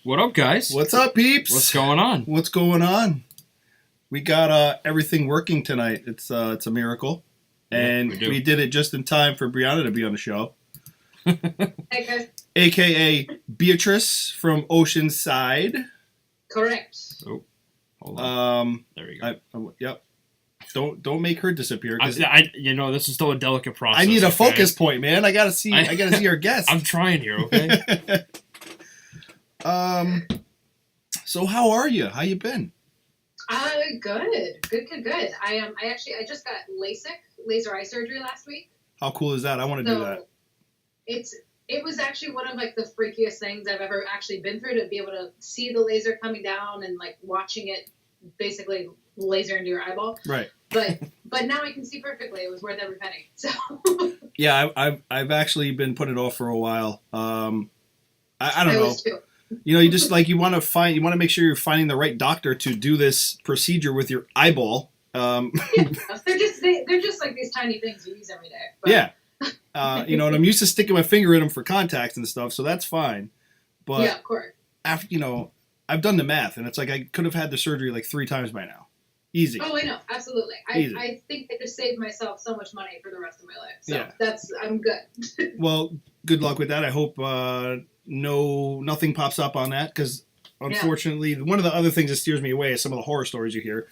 What up, guys? What's up, peeps? What's going on? What's going on? We got everything working tonight. It's a miracle. And we did it just in time for Briana to be on the show. Hey, guys. AKA Beatrice from Oceanside. Correct. Oh, hold on. There you go. Yep. Don't make her disappear. This is still a delicate process. I need a focus point, man. I gotta see our guests. I'm trying here, okay? So how are you? How you been? Good. I just got laser eye surgery last week. How cool is that? I want to do that. It was actually one of like the freakiest things I've ever actually been through, to be able to see the laser coming down and like watching it basically laser into your eyeball. Right. But now I can see perfectly. It was worth every penny. So. Yeah, I've actually been putting it off for a while. I don't know. Was too. You know, you want to make sure you're finding the right doctor to do this procedure with your eyeball. Yeah, they're just like these tiny things you use every day. But. Yeah. And I'm used to sticking my finger in them for contacts and stuff, so that's fine. But yeah, of course. After I've done the math, and it's like I could have had the surgery like 3 times by now. Easy. Oh, I know, absolutely. I think I just saved myself so much money for the rest of my life. So I'm good. Well, good luck with that. I hope nothing pops up on that, because unfortunately, one of the other things that steers me away is some of the horror stories you hear.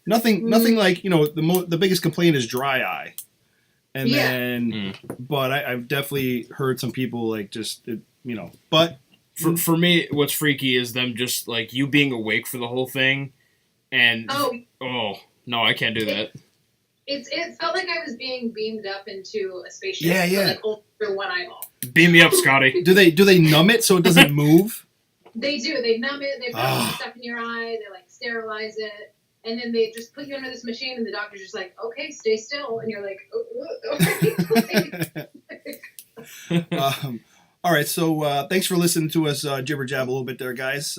Nothing like the biggest complaint is dry eye. And then, but I've definitely heard some people but for me, what's freaky is them just like you being awake for the whole thing, and no, I can't do that. It felt like I was being beamed up into a spaceship. Yeah. But, through one eyeball. Beam me up, Scotty. Do they numb it so it doesn't move? They do. They numb it. They put stuff in your eye. They sterilize it. And then they just put you under this machine, and the doctor's just like, okay, stay still. And you're like, all right, so thanks for listening to us jibber jab a little bit there, guys.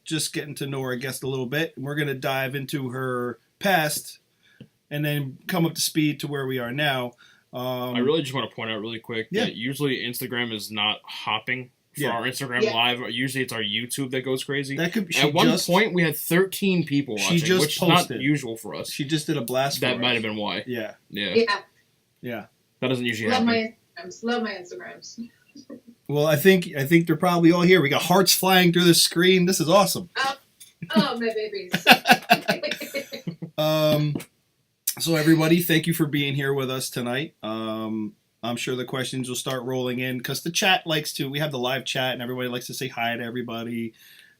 Just getting to know our guest a little bit. We're going to dive into her past and then come up to speed to where we are now. I really just want to point out really quick that usually Instagram is not hopping. For our Instagram Live, usually it's our YouTube that goes crazy. At one point, we had 13 people watching, which is not usual for us. She just did a blast. That might have been why. Yeah. That doesn't usually happen. Love my Instagrams. Well, I think they're probably all here. We got hearts flying through the screen. This is awesome. Oh, my babies. So everybody, thank you for being here with us tonight. I'm sure the questions will start rolling in because the chat we have the live chat and everybody likes to say hi to everybody.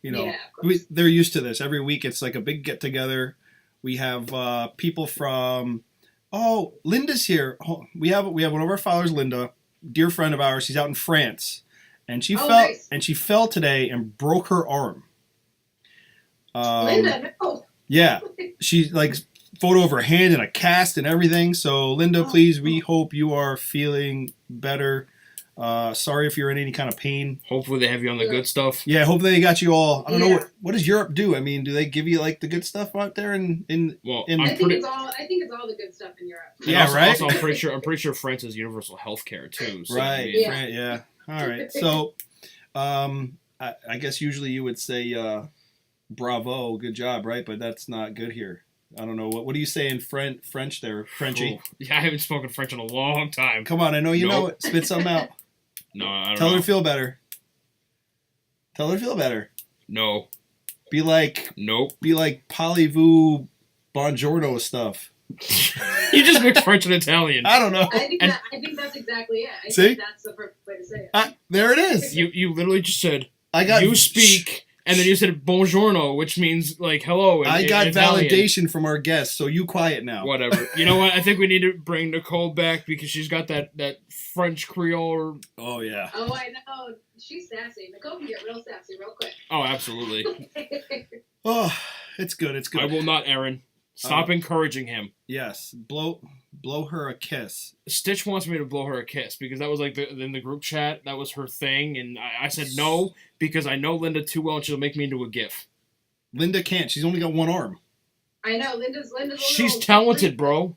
They're used to this. Every week it's like a big get together. We have people from, Linda's here. We have one of our followers, Linda, dear friend of ours. She's out in France, and she she fell today and broke her arm. Linda, no. Yeah, she's photo of her hand and a cast and everything. So Linda, please, we hope you are feeling better. Sorry if you're in any kind of pain. Hopefully they have you on the good stuff. Yeah, hopefully they got you all. I don't know what does Europe do? I mean, do they give you the good stuff out there I think it's all the good stuff in Europe. Yeah, right. Also, I'm pretty sure France has universal health care too. So, right. Yeah. All right. So, I guess usually you would say, bravo, good job, right? But that's not good here. I don't know. What do you say in French there, Frenchie? Oh, yeah, I haven't spoken French in a long time. Come on, I know you know it. Spit something out. No, I don't know. Tell her to feel better. Tell her to feel better. No. Be like... Nope. Be like Parlez-vous Buongiorno stuff. You just mixed French and Italian. I don't know. I think that's exactly it. I think that's the perfect way to say it. There it is. You literally just said, you speak... And then you said buongiorno, which means hello. I got validation from our guests, so you quiet now. Whatever. You know what? I think we need to bring Nicole back because she's got that French Creole. Oh yeah. Oh, I know. She's sassy. Nicole can get real sassy real quick. Oh, absolutely. Oh, it's good. It's good. I will not, Aaron. Stop encouraging him. Yes. Blow her a kiss. Stitch wants me to blow her a kiss because that was in the group chat. That was her thing. And I said no because I know Linda too well and she'll make me into a GIF. Linda can't. She's only got one arm. I know. Linda's She's talented, bro.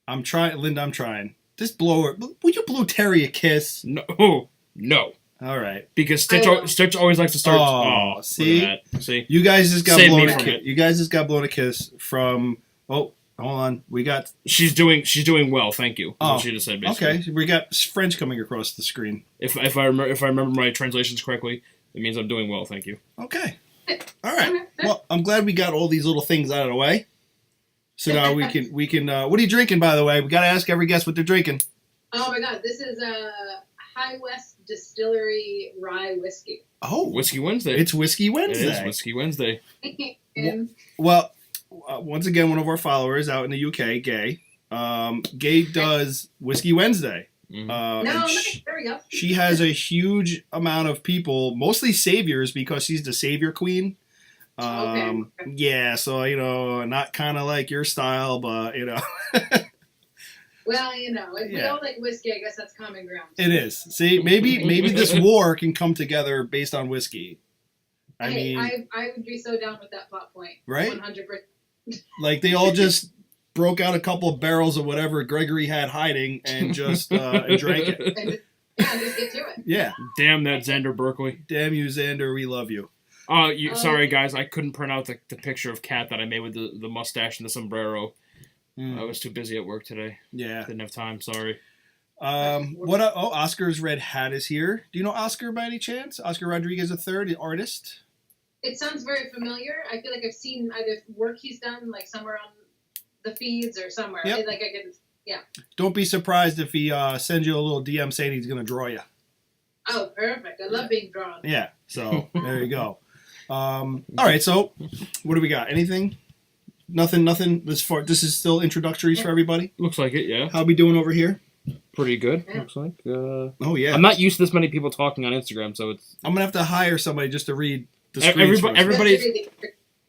I'm trying. Linda, I'm trying. Just blow her. Would you blow Terry a kiss? No. All right. Because Stitch always likes to start. Oh, see? You guys just got blown a kiss. You guys just got blown a kiss from. Oh, hold on. We got. She's doing well. Thank you. Oh, she just said basically. Okay. We got French coming across the screen. If I remember my translations correctly, it means I'm doing well. Thank you. Okay. All right. Well, I'm glad we got all these little things out of the way. So now we can. What are you drinking, by the way? We got to ask every guest what they're drinking. Oh my God! This is High West Distillery Rye Whiskey. Oh, Whiskey Wednesday. It's Whiskey Wednesday. It is Whiskey Wednesday. Well, once again, one of our followers out in the UK, Gay. Gay does Whiskey Wednesday. There we go. She has a huge amount of people, mostly saviors, because she's the savior queen. Okay. Yeah, so not kind of like your style, but Well, if we all like whiskey, I guess that's common ground. It is. See, maybe this war can come together based on whiskey. I mean, I would be so down with that plot point. Right? 100%. Like they all just broke out a couple of barrels of whatever Gregory had hiding and just and drank it. Just get to it. Yeah. Damn that Xander Berkeley. Damn you, Xander. We love you. Sorry, guys. I couldn't print out the picture of Kat that I made with the mustache and the sombrero. I was too busy at work today. Yeah. Didn't have time. Sorry. Oscar's red hat is here. Do you know Oscar by any chance? Oscar Rodriguez III, the artist? It sounds very familiar. I feel like I've seen either work he's done, like somewhere on the feeds or somewhere. Yep. Yeah. Don't be surprised if he sends you a little DM saying he's going to draw you. Oh, perfect. I love being drawn. Yeah. So, there you go. All right. So, what do we got? Anything? Nothing. This is still introductories for everybody? Looks like it, yeah. How we doing over here? Pretty good, yeah. Looks like. Oh, yeah. I'm not used to this many people talking on Instagram, so it's... I'm going to have to hire somebody just to read the screens.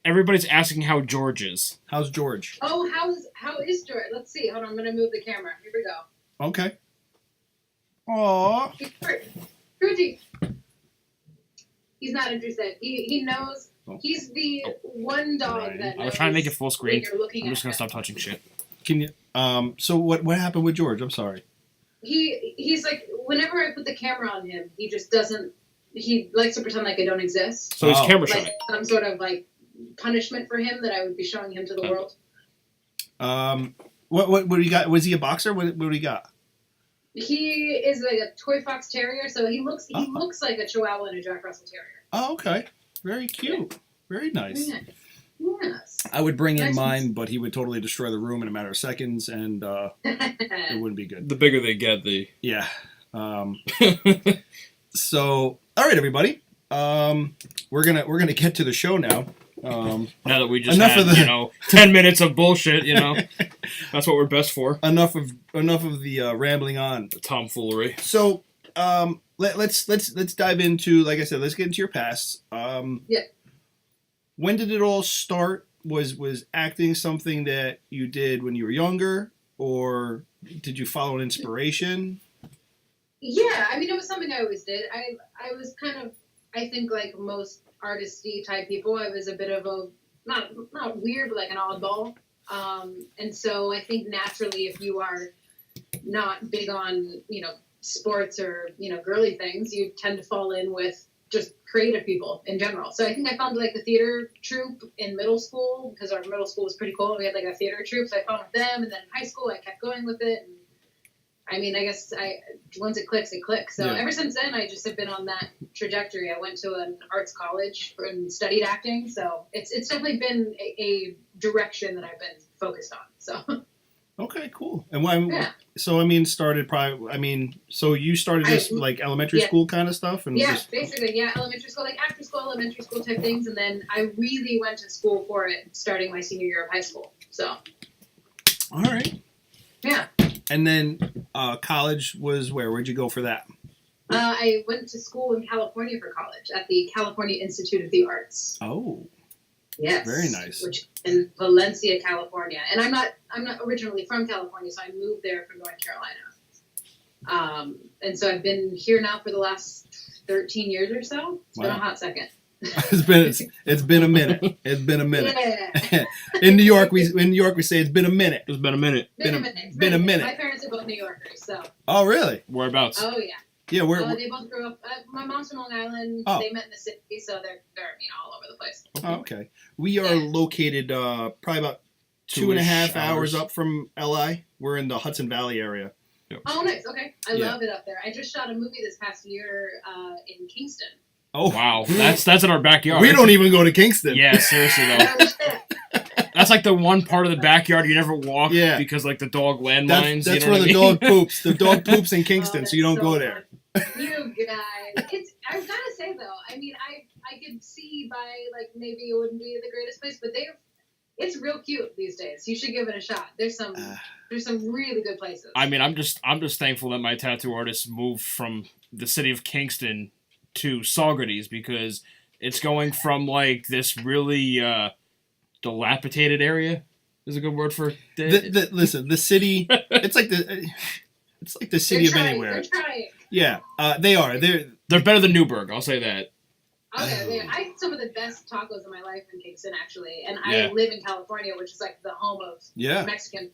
Everybody's asking how George is. How's George? Oh, how is George? Let's see. Hold on, I'm going to move the camera. Here we go. Okay. Aww. Georgie. He's not interested. He knows... He's the one dog that I was trying to make it full screen. I'm just going to stop touching shit. Can you... So what happened with George? I'm sorry. He's like, whenever I put the camera on him, he just doesn't... He likes to pretend like I don't exist. So he's camera shy. Like some sort of like punishment for him that I would be showing him to the world. What do you got? Was he a boxer? What do you got? He is like a toy fox terrier, so he looks like a Chihuahua and a Jack Russell Terrier. Oh, okay. Very cute. Yeah. Very nice. Yeah. Yes. I would bring in mine, but he would totally destroy the room in a matter of seconds, and it wouldn't be good. The bigger they get, the... Yeah. So, all right, everybody. We're gonna get to the show now. Now that we just had 10 minutes of bullshit, that's what we're best for. Enough of the rambling on. The tomfoolery. So, let's dive into, like I said, let's get into your past. Yeah. When did it all start? Was acting something that you did when you were younger, or did you follow an inspiration? Yeah, I mean, it was something I always did. I was kind of, I think, like most artisty type people, I was a bit of a, not weird, but like an oddball. And so I think naturally, if you are not big on, sports or, girly things, you tend to fall in with just creative people in general. So I think I found like the theater troupe in middle school, because our middle school was pretty cool. We had like a theater troupe, so I found with them. And then in high school, I kept going with it. And I mean, I guess once it clicks, it clicks. So ever since then, I just have been on that trajectory. I went to an arts college and studied acting. So it's definitely been a direction that I've been focused on. So. Okay, cool. And so you started this like elementary school kind of stuff? And basically, elementary school, like after school, elementary school type things. And then I really went to school for it starting my senior year of high school. So. All right. Yeah. And then college was where? Where'd you go for that? I went to school in California for college at the California Institute of the Arts. Oh. Yes. Very nice. Which in Valencia, California. And I'm not originally from California, so I moved there from North Carolina. And so I've been here now for the last 13 years or so. It's been a hot second. It's been a minute. It's been a minute. Yeah. In New York we say it's been a minute. It's been a minute. Been a minute. My parents are both New Yorkers, so. Oh, really? Whereabouts? Oh, yeah. Yeah, they both grew up. My mom's from Long Island. Oh. They met in the city, so they're all over the place. Oh, okay. We are located probably about 2.5 hours up from LI. We're in the Hudson Valley area. Yep. Oh, nice. Okay, I love it up there. I just shot a movie this past year in Kingston. Oh wow, that's in our backyard. We don't even go to Kingston. Yeah, seriously though. That's like the one part of the backyard you never walk because like the dog landmines. That's where the dog poops. The dog poops in Kingston, so you don't go there. You guys, I've got to say though, I mean, I could see by like maybe it wouldn't be the greatest place, but it's real cute these days. You should give it a shot. There's some really good places. I mean, I'm just thankful that my tattoo artist moved from the city of Kingston to Saugerties because it's going from like this really dilapidated area is a good word for it. Listen, the city. It's like the city of anywhere. They're trying. Yeah, they are. They're better than Newburgh. I'll say that. Okay, I had some of the best tacos in my life in Kingston, actually, and I live in California, which is like the home of Mexican.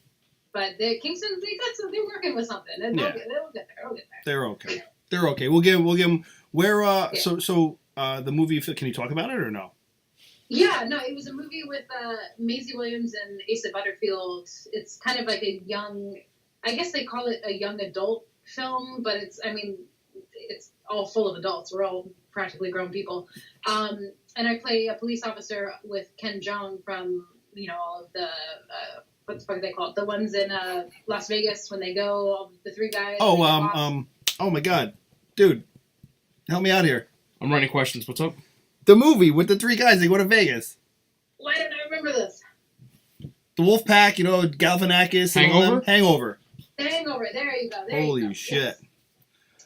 But Kingston, they're working with something. They'll get there. They're okay. We'll give them where. So the movie. Can you talk about it or no? Yeah, no, it was a movie with Maisie Williams and Asa Butterfield. It's kind of like a young, I guess they call it a young adult film, but it's all full of adults. We're all practically grown people. And I play a police officer with Ken Jeong from, all of the, what the fuck are they called? The ones in Las Vegas when they go, all the three guys. Oh, oh my God. Dude, help me out here. I'm running questions. What's up? The movie with the three guys, they go to Vegas. Why don't I remember this? The Wolfpack, Galifianakis. Hangover? Hangover. The Hangover. There you go. Holy shit. Yes.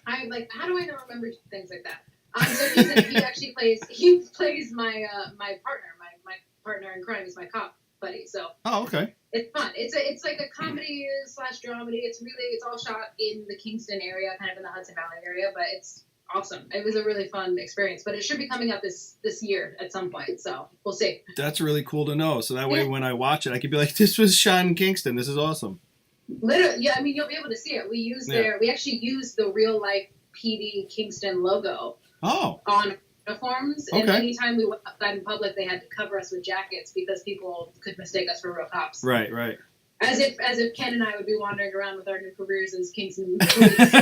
I'm like, how do I not remember things like that? So he actually plays my my partner in crime is my cop buddy. So okay. It's fun. It's like a comedy / dramedy. It's all shot in the Kingston area, kind of in the Hudson Valley area, but it's awesome. It was a really fun experience, but it should be coming up this year at some point. So we'll see. That's really cool to know. So that way, when I watch it, I could be like, "This was shot in Kingston. This is awesome." Literally, yeah. I mean, you'll be able to see it. We actually use the real life PD Kingston logo. On uniforms, and anytime we went outside in public, they had to cover us with jackets because people could mistake us for real cops. Right. As if Ken and I would be wandering around with our new careers as Kingston police.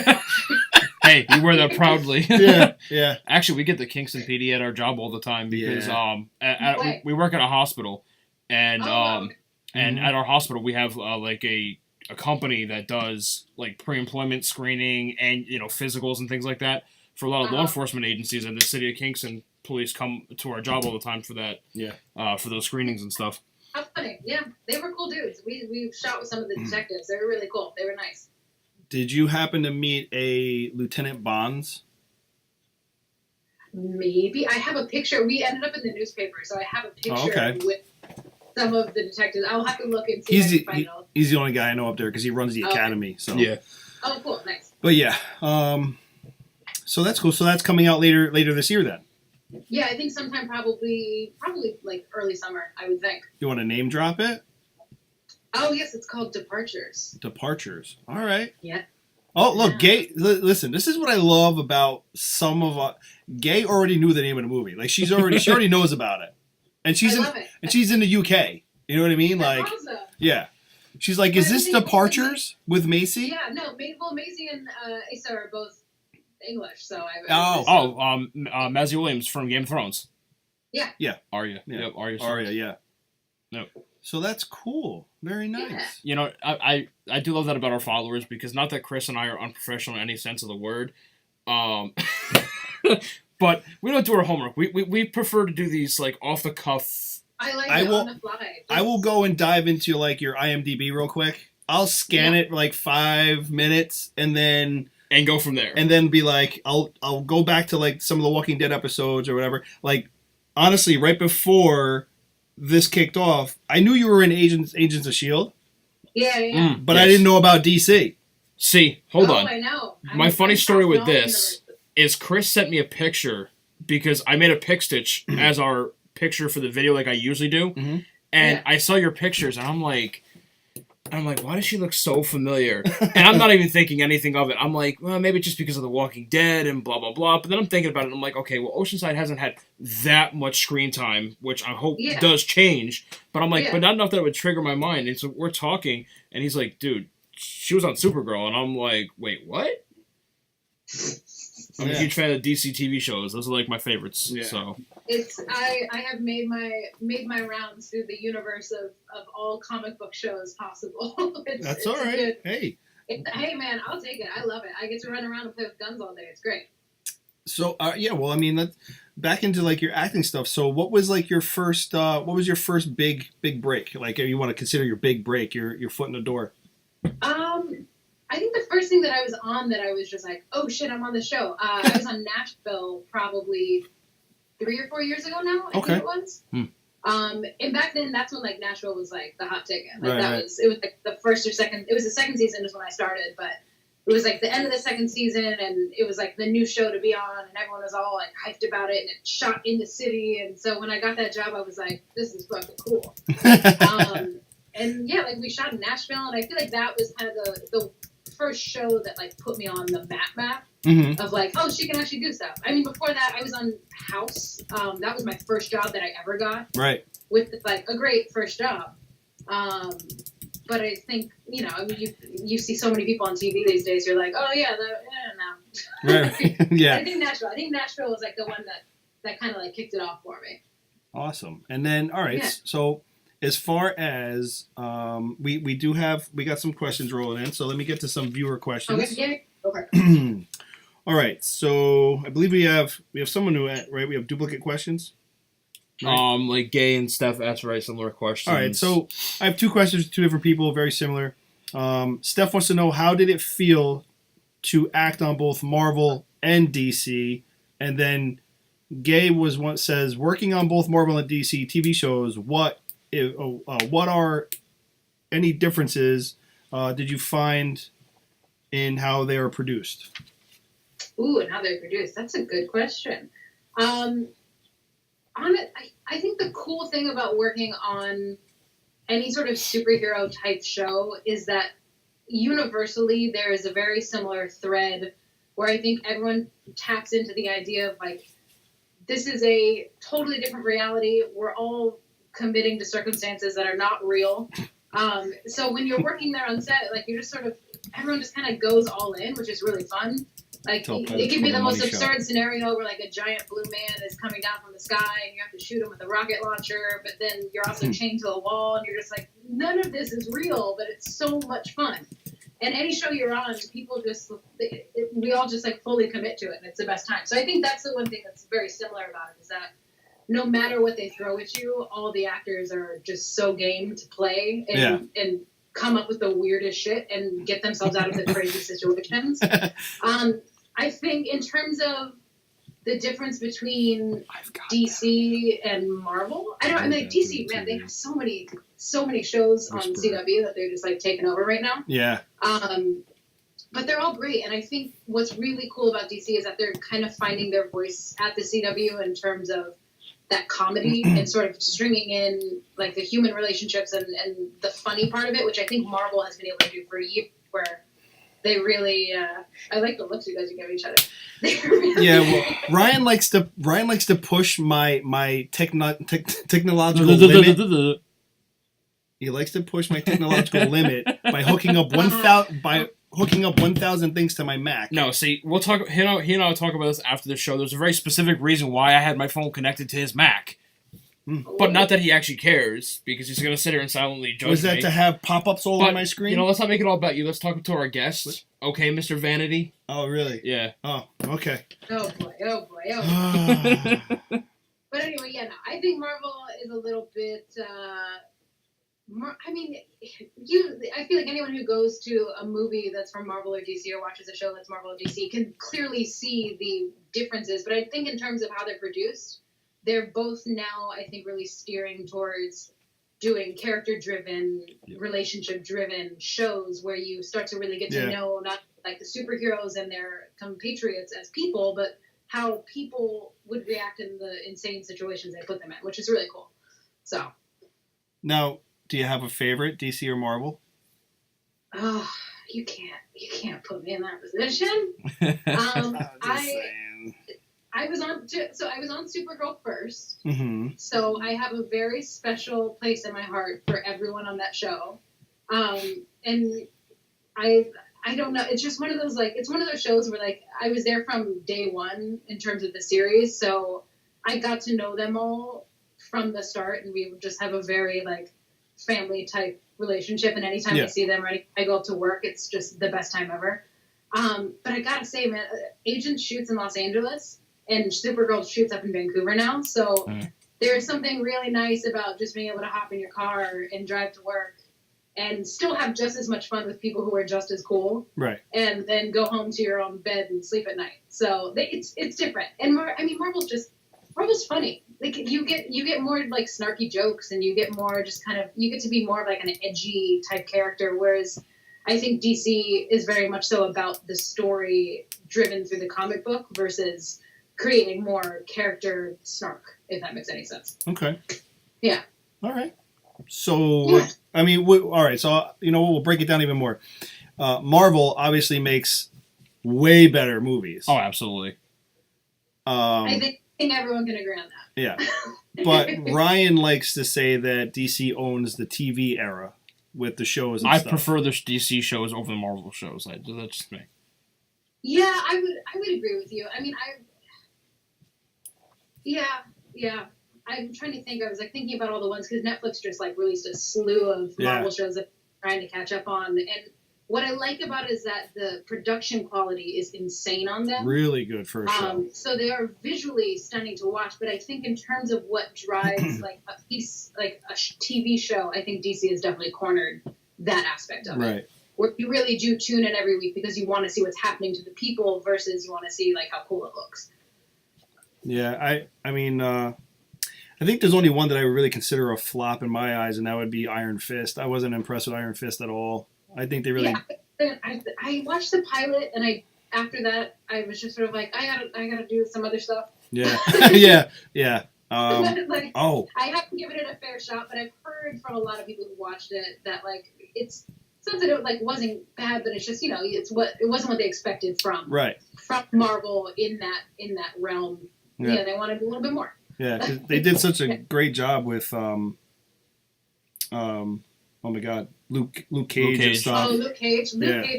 Hey, you wear that proudly. Yeah. Actually, we get the Kingston PD at our job all the time because we work at a hospital, and and at our hospital we have like a company that does like pre-employment screening and physicals and things like that for a lot of law enforcement agencies, and the city of Kingston police come to our job all the time for that. Yeah. For those screenings and stuff. How funny. Yeah, they were cool dudes. We shot with some of the detectives. They were really cool. They were nice. Did you happen to meet a Lieutenant Bonds? Maybe. I have a picture. We ended up in the newspaper, so I have a picture with some of the detectives. I'll have to look and see if I can find out. He's the only guy I know up there because he runs the academy. So yeah. Oh, cool. Nice. But yeah. So that's cool. So that's coming out later this year then? Yeah, I think sometime probably like early summer, I would think. You want to name drop it? Oh, yes, it's called Departures. Departures. All right. Yeah. Oh, look, Gay, listen, this is what I love about some of Gay already knew the name of the movie. Like she already knows about it. And she's in the UK. You know what I mean? That's like awesome. Yeah. She's like, "Is this Departures with Macy?" Yeah, no, Maisie and Asa are both English, so Maisie Williams from Game of Thrones. Yeah. Yeah. Arya. Yeah. Yep, Arya. Arya, yeah. Nope. So that's cool. Very nice. Yeah. I do love that about our followers because not that Chris and I are unprofessional in any sense of the word, but we don't do our homework. We prefer to do these like off the cuff. On the fly. I will go and dive into like your IMDb real quick. I'll scan it like 5 minutes and go from there. And then be like, I'll go back to like some of the Walking Dead episodes or whatever. Like honestly, right before this kicked off, I knew you were in Agents of S.H.I.E.L.D. Yeah. But I didn't know about DC. See, hold on. I know. My funny story with this is Chris sent me a picture because I made a pick stitch as our picture for the video like I usually do. Mm-hmm. And I saw your pictures and I'm like, And I'm like, why does she look so familiar? And I'm not even thinking anything of it. I'm like, well, maybe just because of The Walking Dead and blah, blah, blah. But then I'm thinking about it, and I'm like, okay, well, Oceanside hasn't had that much screen time, which I hope does change. But I'm like, but not enough that it would trigger my mind. And so we're talking, and he's like, dude, she was on Supergirl. And I'm like, wait, what? I'm a huge fan of DC TV shows. Those are like my favorites. Yeah. So I have made my rounds through the universe of all comic book shows possible. That's all right. Hey. Hey man, I'll take it. I love it. I get to run around and play with guns all day. It's great. So well, I mean, back into like your acting stuff. So what was like your first? What was your first big break? Like, if you want to consider your big break, your foot in the door. I think the first thing that I was on that I was just like, oh shit, I'm on the show. I was on Nashville probably 3 or 4 years ago now. I think it was. And back then, that's when like Nashville was like the hot ticket. Like it was like the first or second. It was the second season is when I started, but it was like the end of the second season, and it was like the new show to be on, and everyone was all like hyped about it, and it shot in the city. And so when I got that job, I was like, this is fucking cool. And yeah, like we shot in Nashville, and I feel like that was kind of the first show that like put me on the map of like, oh, she can actually do stuff. I mean, before that, I was on House. That was my first job that I ever got. Right. With like a great first job. But I think, you know, I mean, you see so many people on TV these days. You're like, oh yeah, no. Right. Yeah. I think Nashville was like the one that kind of like kicked it off for me. Awesome. And then, all right, so as far as we got some questions rolling in, so let me get to some viewer questions. Okay. Yeah. Okay. All right. So I believe we have someone who, right? We have duplicate questions. Right? Like Gay and Steph asked very similar questions. All right. So I have two questions, two different people, very similar. Steph wants to know, how did it feel to act on both Marvel and DC? And then Gay says, working on both Marvel and DC TV shows, what are any differences did you find in how they are produced? Ooh, and how they're produced. That's a good question. I think the cool thing about working on any sort of superhero type show is that universally there is a very similar thread where I think everyone taps into the idea of like, this is a totally different reality. We're all committing to circumstances that are not real. So when you're working there on set, like you're just sort of, everyone just kind of goes all in, which is really fun. Like it could be the most absurd scenario where like a giant blue man is coming down from the sky and you have to shoot him with a rocket launcher, but then you're also chained to a wall and you're just like, none of this is real, but it's so much fun. And any show you're on, people just, we all just like fully commit to it, and it's the best time. So I think that's the one thing that's very similar about it, is that no matter what they throw at you, all the actors are just so game to play and come up with the weirdest shit and get themselves out of the crazy situations. I think in terms of the difference between DC and Marvel, I mean, DC, man, they have so many shows on CW that they're just like taking over right now. Yeah. But they're all great, and I think what's really cool about DC is that they're kind of finding their voice at the CW in terms of that comedy and sort of stringing in like the human relationships and the funny part of it, which I think Marvel has been able to do for years, where they really I like the looks you guys give each other. Ryan likes to push my technological limit. He likes to push my technological limit by hooking up 1,000 things to my Mac. No, see, we'll talk. He and I will talk about this after the show. There's a very specific reason why I had my phone connected to his Mac. But not that he actually cares, because he's going to sit here and silently judge me. Was that to have pop-ups all on my screen? You know, let's not make it all about you. Let's talk to our guest. Okay, Mr. Vanity? Oh, really? Yeah. Oh, okay. Oh, boy. But anyway, yeah, no, I think Marvel is a little bit... I mean, I feel like anyone who goes to a movie that's from Marvel or DC or watches a show that's Marvel or DC can clearly see the differences. But I think in terms of how they're produced, they're both now, I think, really steering towards doing character-driven, relationship-driven shows where you start to really get to know not like the superheroes and their compatriots as people, but how people would react in the insane situations they put them in, which is really cool. So. Now, do you have a favorite, DC or Marvel? Oh, you can't put me in that position. I was on Supergirl first. Mm-hmm. So I have a very special place in my heart for everyone on that show. And I don't know. It's just one of those, it's one of those shows where, I was there from day one in terms of the series. So I got to know them all from the start, and we just have a very, family type relationship. And anytime I see them or I go up to work, it's just the best time ever. But I gotta say, man, Agent shoots in Los Angeles, and Supergirl shoots up in Vancouver now. So there's something really nice about just being able to hop in your car and drive to work and still have just as much fun with people who are just as cool. Right. And then go home to your own bed and sleep at night. So it's different. And Marvel's funny. You get more snarky jokes, and you get more you get to be more of an edgy type character, whereas I think DC is very much so about the story driven through the comic book versus creating more character snark, if that makes any sense. Okay. Yeah. All right. So, all right. So, we'll break it down even more. Marvel obviously makes way better movies. Oh, absolutely. I think everyone can agree on that. Yeah. But Ryan likes to say that DC owns the TV era with the shows and stuff. I prefer the DC shows over the Marvel shows. That's just me. Yeah, I would agree with you. Yeah. I'm trying to think. I was thinking about all the ones because Netflix just released a slew of Marvel shows that I'm trying to catch up on. And what I like about it is that the production quality is insane on them. Really good for a show. So they are visually stunning to watch. But I think in terms of what drives a TV show, I think DC has definitely cornered that aspect of it. Where you really do tune in every week because you want to see what's happening to the people versus you want to see how cool it looks. Yeah, I think there's only one that I would really consider a flop in my eyes, and that would be Iron Fist. I wasn't impressed with Iron Fist at all. I think they really. Yeah, I watched the pilot, and after that I was just sort of I gotta do some other stuff. Yeah, yeah. I haven't given it a fair shot, but I've heard from a lot of people who watched it that it's not that it wasn't bad, but it's just it wasn't what they expected from Marvel in that realm. Yeah, they wanted a little bit more. Yeah, 'cause they did such a great job with oh my God, Luke Cage and stuff. Oh, Luke Cage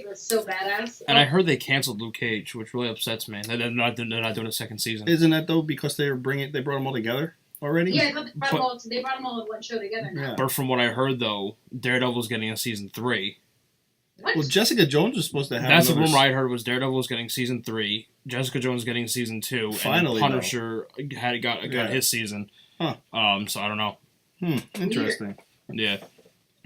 was so badass. And I heard they canceled Luke Cage, which really upsets me. They're not doing a second season. Isn't that though because they brought them all together already? Yeah, I thought they brought them all in one show together now. Yeah. But from what I heard though, Daredevil's getting a season 3. What? Well, Jessica Jones was supposed to have. That's the rumor I heard was Daredevil was getting season 3, Jessica Jones getting season 2, Finally, and Punisher got his season. Huh. So I don't know. Interesting. Yeah.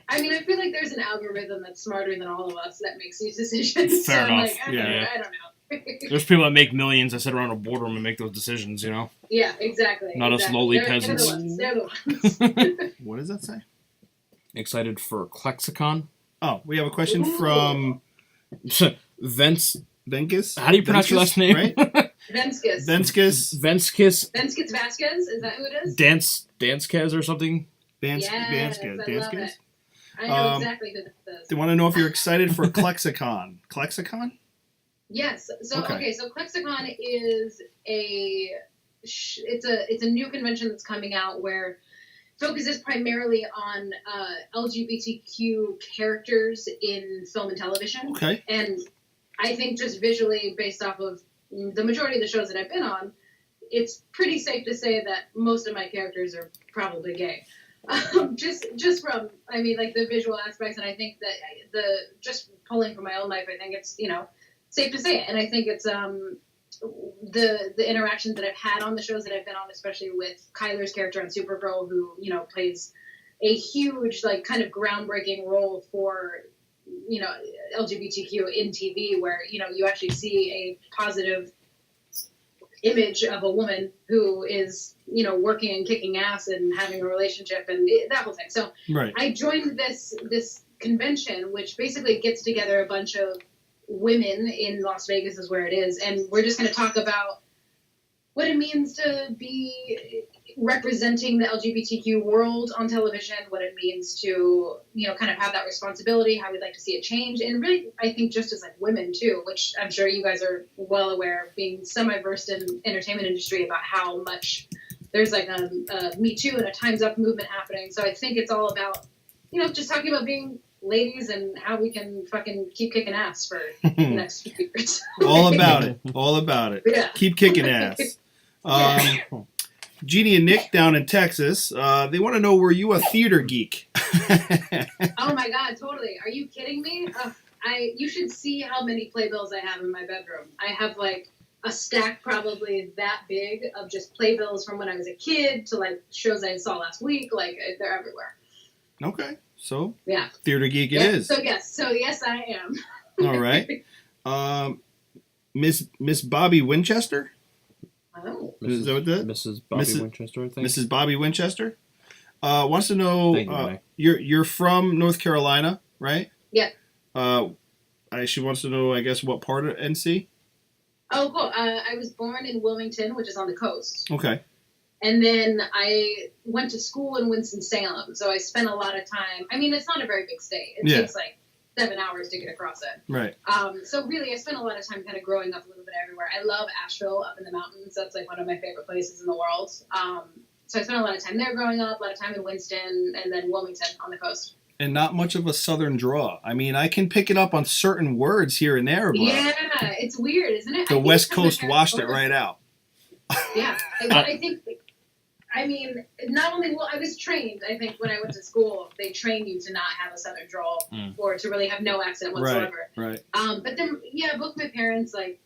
I feel like there's an algorithm that's smarter than all of us that makes these decisions. Fair enough. I don't know. There's people that make millions that sit around a boardroom and make those decisions, Yeah, exactly. Not us lowly peasants. They're the ones. What does that say? Excited for Klexicon? Oh, we have a question from Venskus. How do you pronounce your last name? Right? Venskus. Venskus Vasquez? Is that who it is? Danskes or something? Venskus. I know exactly who this is. They want to know if you're excited for Klexicon. Klexicon? Yes. So Klexicon is it's a new convention that's coming out where focuses primarily on LGBTQ characters in film and television. Okay. And I think just visually, based off of the majority of the shows that I've been on, it's pretty safe to say that most of my characters are probably gay. Just from, the visual aspects, and I think that just pulling from my own life, I think it's, safe to say it. And I think it's the interactions that I've had on the shows that I've been on, especially with Kyler's character on Supergirl, who, plays a huge, kind of groundbreaking role for, LGBTQ in TV, where, you actually see a positive image of a woman who is, working and kicking ass and having a relationship and that whole thing. So I joined this convention, which basically gets together a bunch of women in Las Vegas is where it is. And we're just going to talk about what it means to be representing the LGBTQ world on television, what it means to, kind of have that responsibility, how we'd like to see it change. And really, I think just as like women too, which I'm sure you guys are well aware of, being semi-versed in entertainment industry, about how much there's like a Me Too and a Time's Up movement happening. So I think it's all about, just talking about being ladies and how we can fucking keep kicking ass for the next few years. All about it. Yeah. Keep kicking ass. Jeannie and Nick down in Texas, they want to know, were you a theater geek? Oh my God, totally. Are you kidding me? You should see how many playbills I have in my bedroom. I have like a stack probably that big of just playbills from when I was a kid to like shows I saw last week. Like they're everywhere. Okay. So yeah, theater geek it is. So yes, I am. All right. Miss Bobby Winchester? Oh. Is that what that? Mrs. Bobby Winchester, I think. Mrs. Bobby Winchester wants to know, you're from North Carolina, right? Yeah. She wants to know, I guess, what part of NC? Oh, cool. I was born in Wilmington, which is on the coast. Okay. And then I went to school in Winston-Salem, so I spent a lot of time. I mean, it's not a very big state. It takes like 7 hours to get across it. Right. So really, I spent a lot of time kind of growing up a little bit everywhere. I love Asheville up in the mountains. That's like one of my favorite places in the world. So I spent a lot of time there growing up, a lot of time in Winston, and then Wilmington on the coast. And not much of a southern draw. I mean, I can pick it up on certain words here and there, but yeah, it's weird, isn't it? The West Coast washed it right out. Yeah, I think. I mean, not only, I was trained, I think, when I went to school, they trained you to not have a southern drawl or to really have no accent whatsoever. Right. But then, both my parents, like,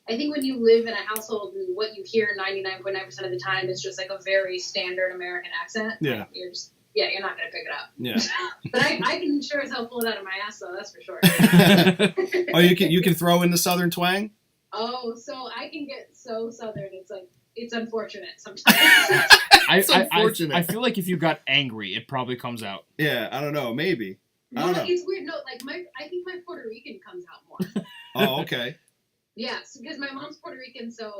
I think when you live in a household and what you hear 99.9% of the time is just like a very standard American accent. Yeah. Like, you're not going to pick it up. Yeah. But I can sure as hell pull it out of my ass, though, that's for sure. Oh, you can throw in the southern twang? Oh, so I can get so southern, it's like, it's unfortunate sometimes. It's unfortunate. I feel like if you got angry, it probably comes out. Yeah, I don't know. Maybe. I don't know. It's weird. No, like I think my Puerto Rican comes out more. Oh, okay. Yes, because my mom's Puerto Rican, so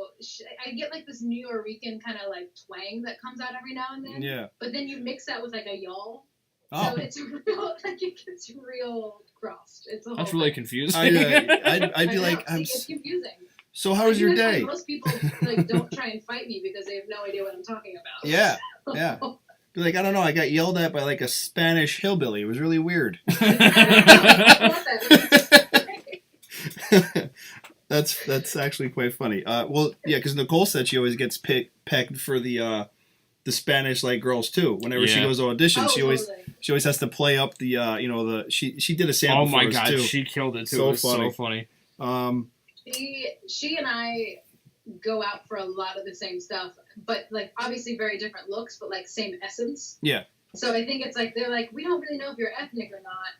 I get like this New Yorican kind of like twang that comes out every now and then. Yeah. But then you mix that with like a y'all. Oh. So it's real, like it gets real crossed. It's a whole That's really confusing. I'd be like, it's confusing. So how was your day? Most people like don't try and fight me because they have no idea what I'm talking about. Yeah, yeah. Be like, I don't know, I got yelled at by like a Spanish hillbilly. It was really weird. That's actually quite funny. Well, yeah, because Nicole said she always gets pegged for the Spanish like girls too. Whenever she goes to audition, she always has to play up the she did a sample. Oh my for us god, too. she killed it too. So it was funny. So funny. She and I go out for a lot of the same stuff, but like obviously very different looks, but like same essence. Yeah. So I think it's like they're like, we don't really know if you're ethnic or not,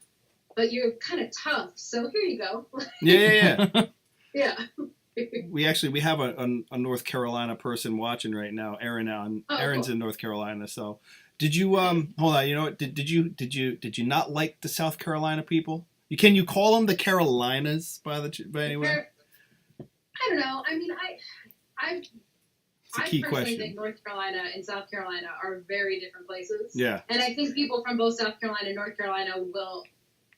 but you're kind of tough. So here you go. Yeah. Yeah. We have a North Carolina person watching right now, Erin. Erin's in North Carolina. So did you hold on? You know what? Did you not like the South Carolina people? Can you call them the Carolinas by anyway? I don't know. I mean, I personally think North Carolina and South Carolina are very different places. Yeah. And I think people from both South Carolina and North Carolina will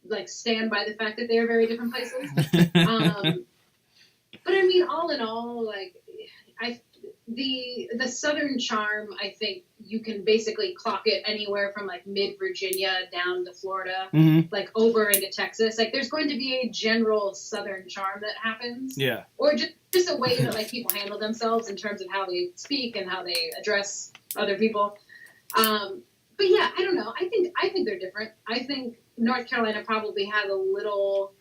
like stand by the fact that they are very different places. But I mean, all in all, like the Southern charm, I think you can basically clock it anywhere from like mid-Virginia down to Florida, like over into Texas. Like there's going to be a general Southern charm that happens. Yeah. Or just a way that like people handle themselves in terms of how they speak and how they address other people. But yeah, I don't know. I think they're different. I think North Carolina probably has a little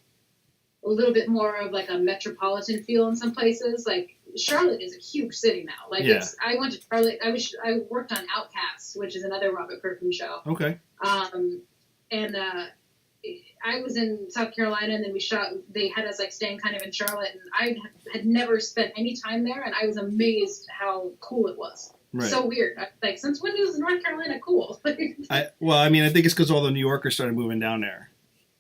bit more of like a metropolitan feel in some places. Like Charlotte is a huge city now. Like I went to Charlotte. I worked on Outcast, which is another Robert Kirkman show. Okay. And I was in South Carolina, and then we shot. They had us like staying kind of in Charlotte, and I had never spent any time there, and I was amazed how cool it was. Right. So weird. Like, since when is North Carolina cool? I think it's because all the New Yorkers started moving down there.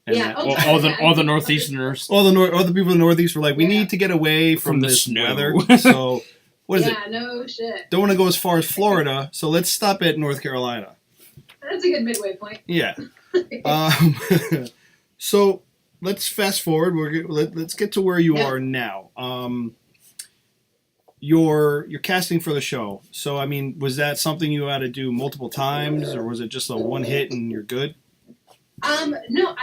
And all the Northeasterners. All the people in the Northeast were like, we need to get away from this snow. weather. So What is it? Yeah, no shit. Don't want to go as far as Florida, so let's stop at North Carolina. That's a good midway point. Yeah. So let's fast forward. Let's get to where you are now. You're casting for the show. So I mean, was that something you had to do multiple times, or was it just a one hit and you're good? No,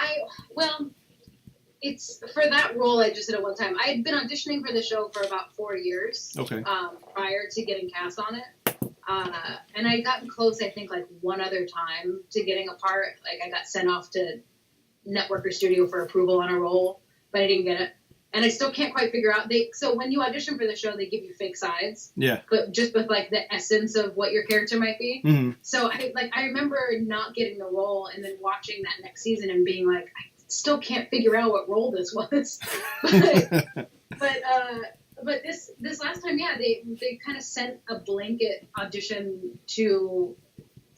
it's for that role I just did it one time. I had been auditioning for the show for about 4 years. Okay. Prior to getting cast on it. And I got close, I think, like one other time to getting a part. Like I got sent off to network or studio for approval on a role, but I didn't get it. And I still can't quite figure out. So when you audition for the show, they give you fake sides. Yeah. But just with like the essence of what your character might be. Mm-hmm. So I remember not getting the role and then watching that next season and being like, I still can't figure out what role this was. But this last time, yeah, they kind of sent a blanket audition to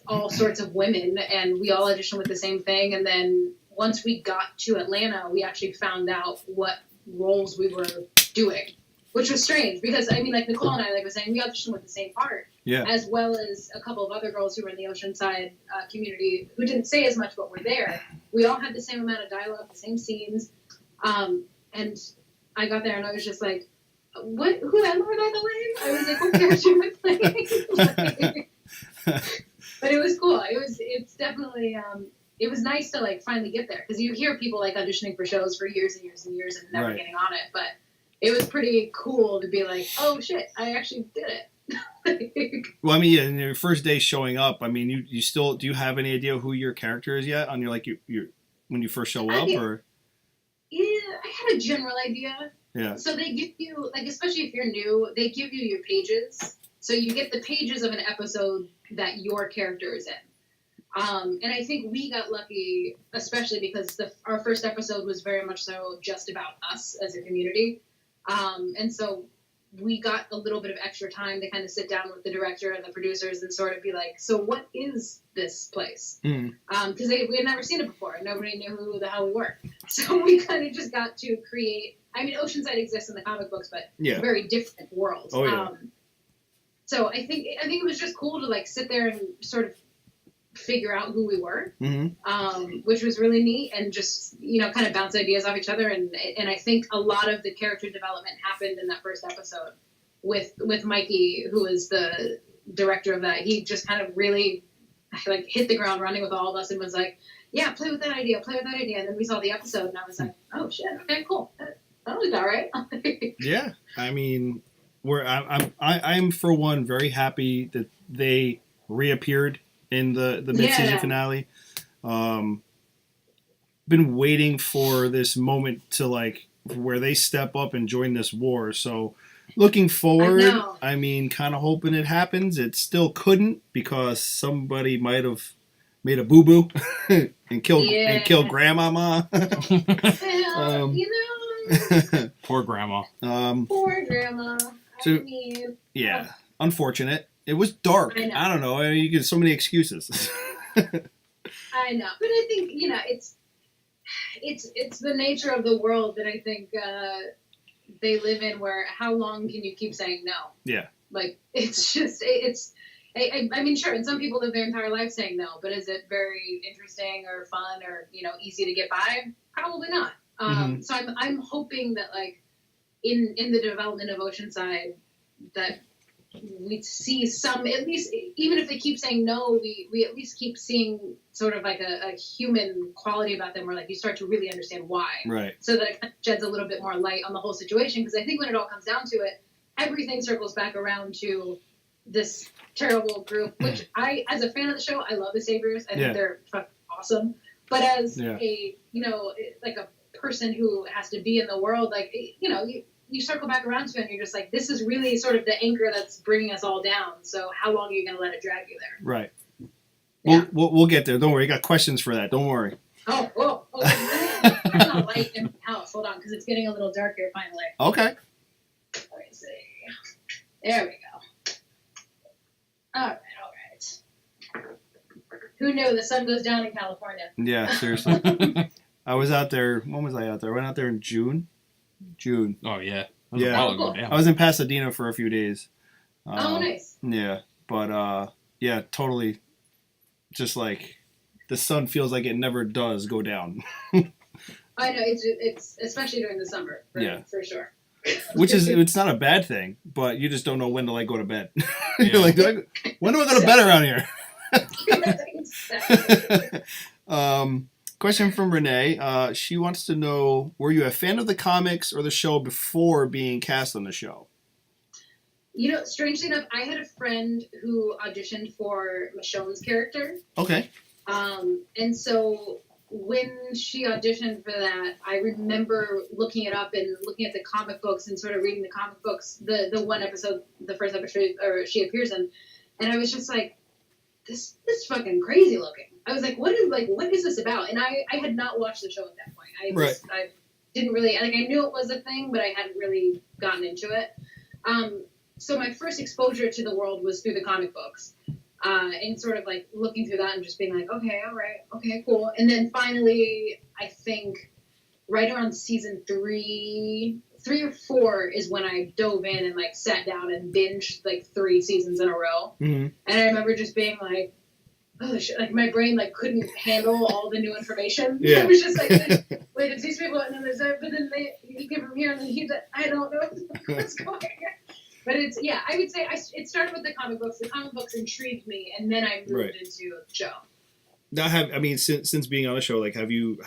all sorts of women, and we all auditioned with the same thing. And then once we got to Atlanta, we actually found out what roles we were doing, which was strange because I mean, like Nicole and I, like I was saying, we auditioned with the same part, as well as a couple of other girls who were in the Oceanside community who didn't say as much but were there. We all had the same amount of dialogue, the same scenes, and I got there and I was just like, what? Who am I, by the way? I was like, what character am I playing? But it was cool. It's definitely, it was nice to like finally get there because you hear people like auditioning for shows for years and years and years and never getting on it. But it was pretty cool to be like, oh shit, I actually did it. Well, I mean, in your first day showing up, I mean, you still, do you have any idea who your character is yet on your, like, you when you first show up, or? Yeah, I had a general idea. Yeah. So they give you, like, especially if you're new, they give you your pages. So you get the pages of an episode that your character is in. And I think we got lucky, especially because our first episode was very much so just about us as a community. And so we got a little bit of extra time to kind of sit down with the director and the producers and sort of be like, so what is this place? Because we had never seen it before. Nobody knew who the hell we were. So we kind of just got to create, I mean, Oceanside exists in the comic books, but it's a very different world. Oh, yeah. So I think it was just cool to like sit there and sort of figure out who we were, which was really neat, and just, you know, kind of bounce ideas off each other. And I think a lot of the character development happened in that first episode with Mikey, who is the director of that. He just kind of really like hit the ground running with all of us and was like, yeah, play with that idea. And then we saw the episode and I was like, oh shit, okay, cool. That was all right. Yeah. I mean, I'm for one very happy that they reappeared in the mid-season finale. Been waiting for this moment to like where they step up and join this war. So looking forward, I mean, kind of hoping it happens. It still couldn't because somebody might have made a boo-boo and killed Grandmama. Well, you know. Poor Grandma. Poor Grandma. So, yeah, unfortunate. It was dark. I don't know. You get so many excuses. I know, but I think, you know, it's the nature of the world that I think they live in. Where how long can you keep saying no? Yeah. Like it's just I mean, sure, and some people live their entire life saying no, but is it very interesting or fun or, you know, easy to get by? Probably not. So I'm hoping that like in the development of Oceanside that we see some, at least, even if they keep saying no, we at least keep seeing sort of like a human quality about them where like you start to really understand why. Right. So that it kind of sheds a little bit more light on the whole situation. Because I think when it all comes down to it, everything circles back around to this terrible group, which as a fan of the show, I love the Saviors. I think they're fucking awesome. But as a, you know, like a person who has to be in the world, like, you know, you circle back around to it and you're just like, this is really sort of the anchor that's bringing us all down. So how long are you going to let it drag you there? Right. Yeah. We'll get there. Don't worry. You got questions for that. Don't worry. Oh, there's no light in the house. Hold on, because it's getting a little dark here finally. Okay. Let me see. There we go. All right. Who knew the sun goes down in California? Yeah, seriously. I was out there. When was I out there? I went out there in June. Oh, yeah. That was a while ago, yeah. I was in Pasadena for a few days. Nice. Yeah, but yeah, totally. Just like the sun feels like it never does go down. I know it's especially during the summer. For sure. Which is it's not a bad thing, but you just don't know when to like go to bed. You're like, when do I go to bed around here? Question from Renee. She wants to know: were you a fan of the comics or the show before being cast on the show? Strangely enough, I had a friend who auditioned for Michonne's character. Okay. And so when she auditioned for that, I remember looking it up and looking at the comic books and sort of reading the comic books, the one episode, the first episode she appears in, and I was just like, this is fucking crazy looking. I was like, what is this about? And I had not watched the show at that point. I didn't really, I knew it was a thing, but I hadn't really gotten into it. So my first exposure to the world was through the comic books. And sort of like looking through that and just being like, okay, all right, okay, cool. And then finally, I think right around season 3 or 4 is when I dove in and like sat down and binged like 3 seasons in a row. Mm-hmm. And I remember just being like, oh shit, like my brain like couldn't handle all the new information. Yeah. It was just like, wait, it's these people and then there's that, but then he came from here and then I don't know what's going on. But I would say it started with the comic books. The comic books intrigued me, and then I moved into the show. Now, since being on the show, like, have you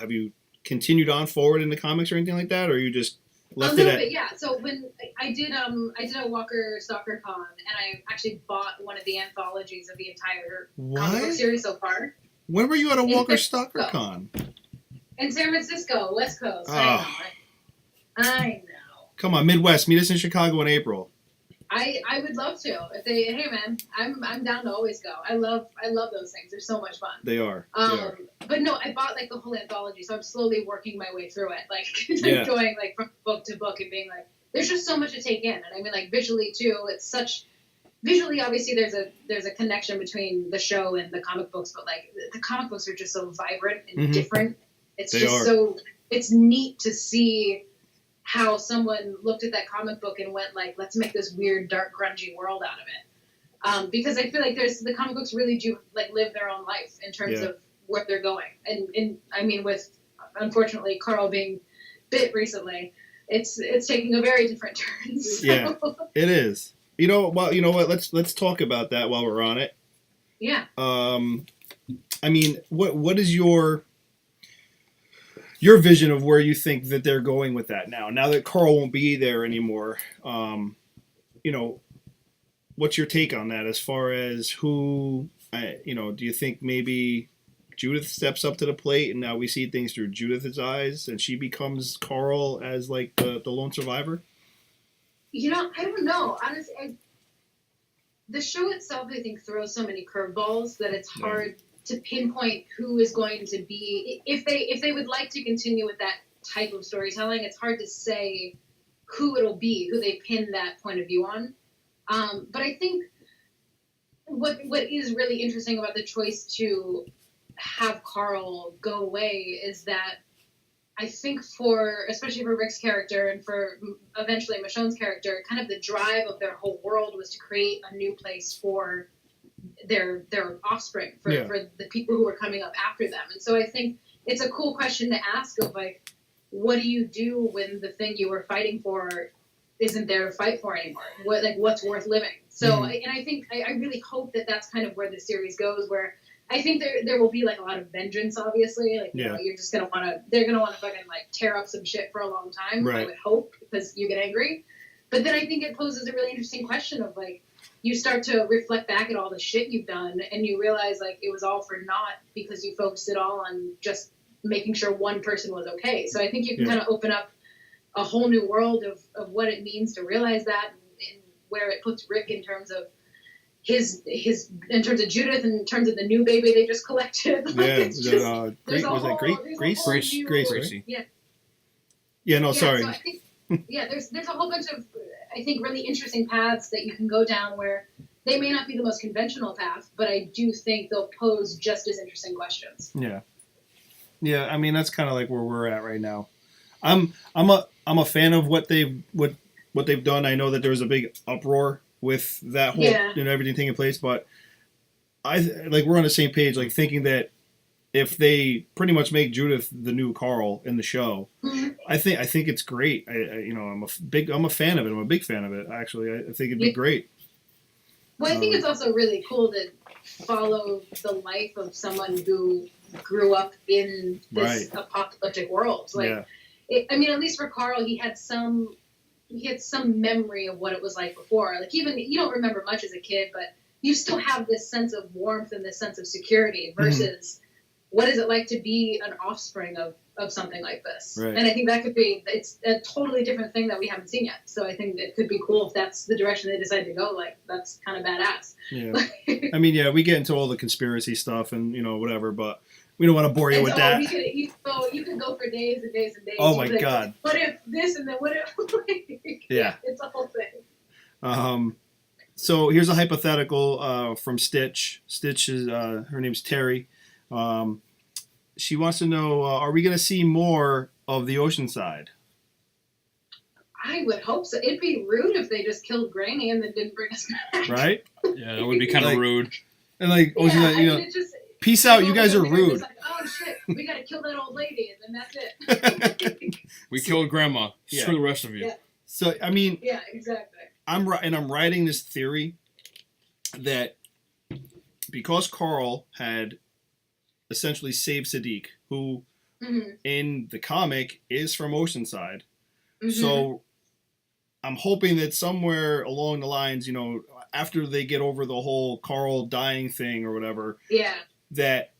continued on forward in the comics or anything like that, or you just left it at? A little bit, yeah. So when I did a Walker Stalker Con, and I actually bought one of the anthologies of the entire comic book series so far. When were you at a Walker Stalker Con? In San Francisco, West Coast. I know. Come on, Midwest. Meet us in Chicago in April. I would love to. If hey man, I'm down to always go. I love those things. They're so much fun. They are. But no, I bought like the whole anthology, so I'm slowly working my way through it, like going like from book to book and being like, there's just so much to take in, and I mean like visually too. Visually obviously there's a connection between the show and the comic books, but like the comic books are just so vibrant and different. It's neat to see how someone looked at that comic book and went like, let's make this weird, dark, grungy world out of it. Because I feel like the comic books really do like live their own life in terms of where they're going. And I mean, with unfortunately Carl being bit recently, it's taking a very different turn. So. Yeah, it is. You know what? Let's talk about that while we're on it. Yeah. I mean, what is your vision of where you think that they're going with that now that Carl won't be there anymore? What's your take on that as far as who, do you think maybe Judith steps up to the plate and now we see things through Judith's eyes and she becomes Carl as like the lone survivor? I don't know. Honestly, the show itself, I think, throws so many curveballs that it's hard to pinpoint who is going to be, if they would like to continue with that type of storytelling. It's hard to say who it'll be, who they pin that point of view on. But I think what is really interesting about the choice to have Carl go away is that I think especially for Rick's character and for eventually Michonne's character, kind of the drive of their whole world was to create a new place for their offspring, for the people who were coming up after them. And so I think it's a cool question to ask of like, what do you do when the thing you were fighting for isn't there to fight for anymore? What's worth living? So, and I think, I really hope that that's kind of where the series goes, where I think there will be like a lot of vengeance, obviously. Like, you're just they're going to want to fucking like tear up some shit for a long time. Right. I would hope, because you get angry. But then I think it poses a really interesting question of like, you start to reflect back at all the shit you've done and you realize like it was all for naught because you focused it all on just making sure one person was okay. So I think you can kind of open up a whole new world of what it means to realize that and where it puts Rick in terms of his in terms of Judith, in terms of the new baby they just collected. Was that Gracie? Yeah. Yeah, no, sorry. So I think, there's a whole bunch of, I think, really interesting paths that you can go down where they may not be the most conventional path, but I do think they'll pose just as interesting questions. Yeah. Yeah, I mean, that's kind of like where we're at right now. I'm a fan of what they've done. I know that there was a big uproar with that whole everything taking place. But we're on the same page, like thinking that if they pretty much make Judith the new Carl in the show, I think it's great. I'm a fan of it. I'm a big fan of it. Actually, I think it'd be great. Well, I think it's also really cool to follow the life of someone who grew up in this apocalyptic world. Like, at least for Carl, he had some memory of what it was like before. Like, even you don't remember much as a kid, but you still have this sense of warmth and this sense of security versus what is it like to be an offspring of something like this. Right. And I think that it's a totally different thing that we haven't seen yet. So I think it could be cool if that's the direction they decide to go. Like, that's kind of badass. Yeah. We get into all the conspiracy stuff and, whatever, but we don't want to bore you with that. You could go for days and days and days. Oh, my God. What if this and then what if... it's a whole thing. So here's a hypothetical from Stitch. Stitch is, her name's Terry. She wants to know, are we going to see more of the Oceanside? I would hope so. It'd be rude if they just killed Granny and then didn't bring us back. Right? Yeah, that would be kind of rude. And Oceanside, peace out, you guys are rude. Like, oh shit, we got to kill that old lady and then that's it. We killed Grandma. Screw the rest of you. Yeah. So, yeah, exactly. I'm writing this theory that because Carl had essentially saved Siddiq, who in the comic is from Oceanside. So I'm hoping that somewhere along the lines, after they get over the whole Carl dying thing or whatever, that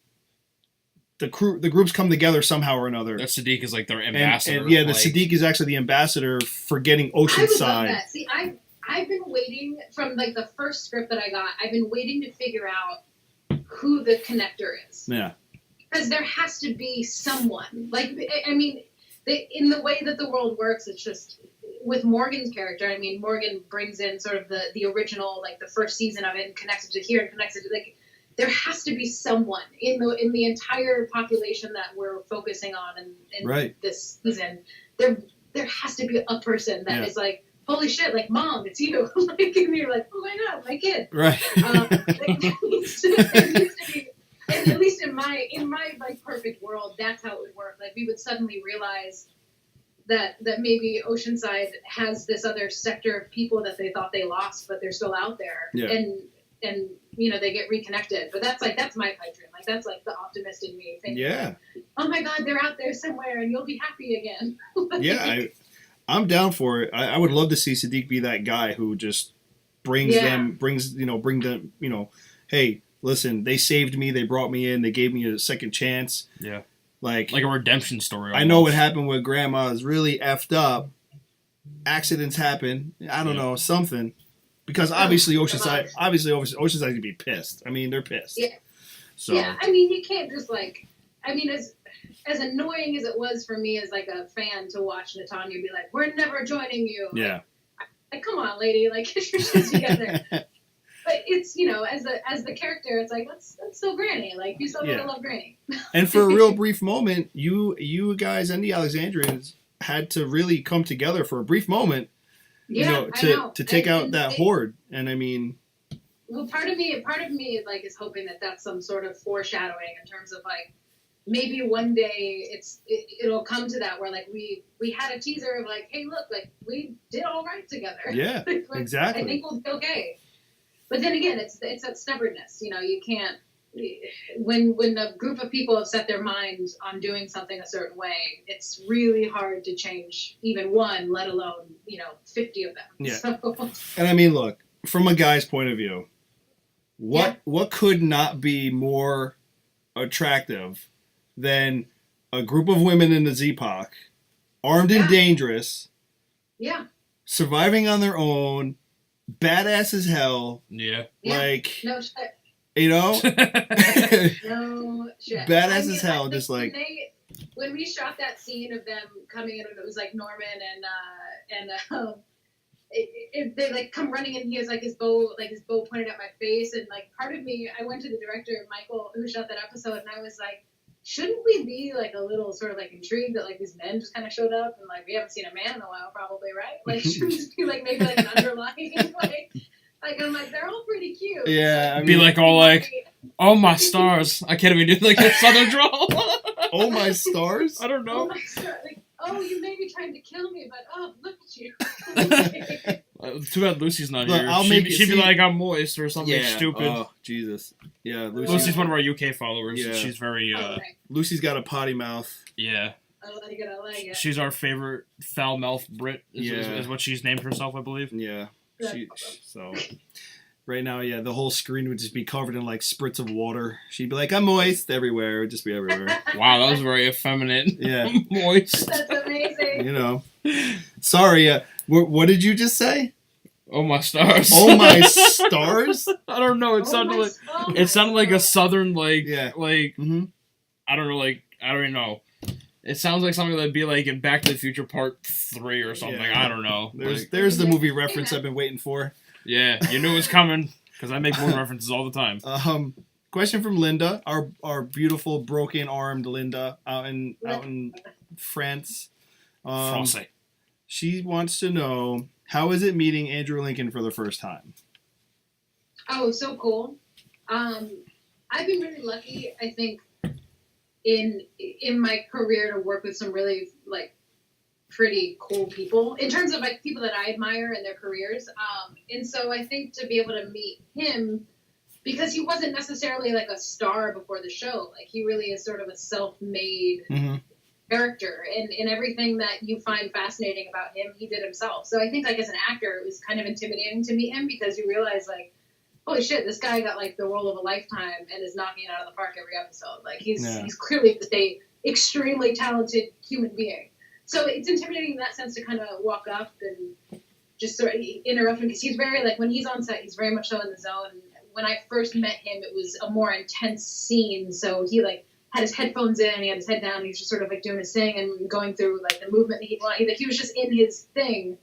the groups come together somehow or another. That Siddiq is like their ambassador. And the Siddiq is actually the ambassador for getting Oceanside. I would love that. See, I've been waiting from like the first script that I got. I've been waiting to figure out who the connector is. Yeah. Because there has to be someone. Like, in the way that the world works, it's just with Morgan's character. Morgan brings in sort of the original, like the first season of it, and connects it to here and connects it to there has to be someone in the entire population that we're focusing on in this season. There has to be a person that is like, holy shit, like, Mom, it's you. And you're like, oh my God, my kid. Right. There needs to be, and at least in my like perfect world, that's how it would work. Like, we would suddenly realize that maybe Oceanside has this other sector of people that they thought they lost, but they're still out there. Yeah. And they get reconnected. But that's my pipe dream. Like, that's like the optimist in me thinking, oh my God, they're out there somewhere and you'll be happy again. I'm down for it. I would love to see Siddiq be that guy who just bring them, hey, listen, they saved me, they brought me in, they gave me a second chance. Yeah. Like a redemption story. Almost. I know what happened with Grandma is really effed up. Accidents happen. I don't know, something. Because obviously Oceanside could be pissed. They're pissed. Yeah. So. Yeah, you can't just as annoying as it was for me as like a fan to watch Nathania be like, we're never joining you. Yeah. Like, come on, lady, like, get your shit together. But it's, as the character, it's like, that's still Granny. Like, you still gotta love Granny. And for a real brief moment, you guys and the Alexandrians had to really come together for a brief moment, to take out that horde. And well, part of me like is hoping that that's some sort of foreshadowing in terms of like, maybe one day it'll come to that where like we had a teaser of like, hey, look, like, we did all right together. Yeah, like, exactly. I think we'll be okay. But then again, it's that stubbornness. You can't, when a group of people have set their minds on doing something a certain way, it's really hard to change even one, let alone 50 of them. Yeah. So. And look, from a guy's point of view, what could not be more attractive than a group of women in the Z-Pac, armed and dangerous, surviving on their own, badass as hell. Yeah. Like, no shit. No shit. Badass as hell, just like. When we shot that scene of them coming in, and it was like Norman and they like come running in, he has like his bow pointed at my face, and like part of me, I went to the director, Michael, who shot that episode, and I was like, shouldn't we be like a little sort of like intrigued that like these men just kind of showed up and like we haven't seen a man in a while, probably, right? Like, shouldn't just be like maybe like an underlying like Like, I'm like, they're all pretty cute. Yeah, I mean, be like all like, oh my stars. I can't even do like a southern drawl. Oh my stars? I don't know. Oh my stars. Like, oh, you may be trying to kill me, but oh, look at you. Too bad Lucy's not Look, here. She'd be like, I'm moist or something stupid. Oh, Jesus. Yeah, Lucy's one of our UK followers. Yeah. She's very. Lucy's got a potty mouth. Yeah. I like it. She's our favorite foul mouth Brit. Is what she's named herself, I believe. Yeah. So. Right now, the whole screen would just be covered in like spritz of water. She'd be like, I'm moist everywhere. It would just be everywhere. Wow, that was very effeminate. Yeah. Moist. That's amazing. You know. Sorry, what did you just say? Oh my stars. Oh my stars? I don't know. It sounded like a southern mm-hmm. I don't know, I don't know. It sounds like something that'd be like in Back to the Future Part 3 or something. Yeah. I don't know. There's the movie reference I've been waiting for. Yeah, you knew it was coming because I make more references all the time. Question from Linda, our beautiful broken-armed Linda out in France. France. She wants to know, how is it meeting Andrew Lincoln for the first time? Oh, so cool. I've been really lucky, I think, in my career to work with some really pretty cool people in terms of people that I admire in their careers. And so I think to be able to meet him, because he wasn't necessarily like a star before the show, he really is sort of a self-made character, and everything that you find fascinating about him, he did himself. So I think as an actor, it was kind of intimidating to meet him because you realize holy shit, this guy got the role of a lifetime and is knocking it out of the park every episode. He's clearly just a extremely talented human being. So it's intimidating in that sense to kind of walk up and just sort of interrupt him, because he's very, when he's on set, he's very much so in the zone. When I first met him, it was a more intense scene, so he, had his headphones in, he had his head down, and he was just sort of, doing his thing and going through, the movement that he wanted. He was just in his thing.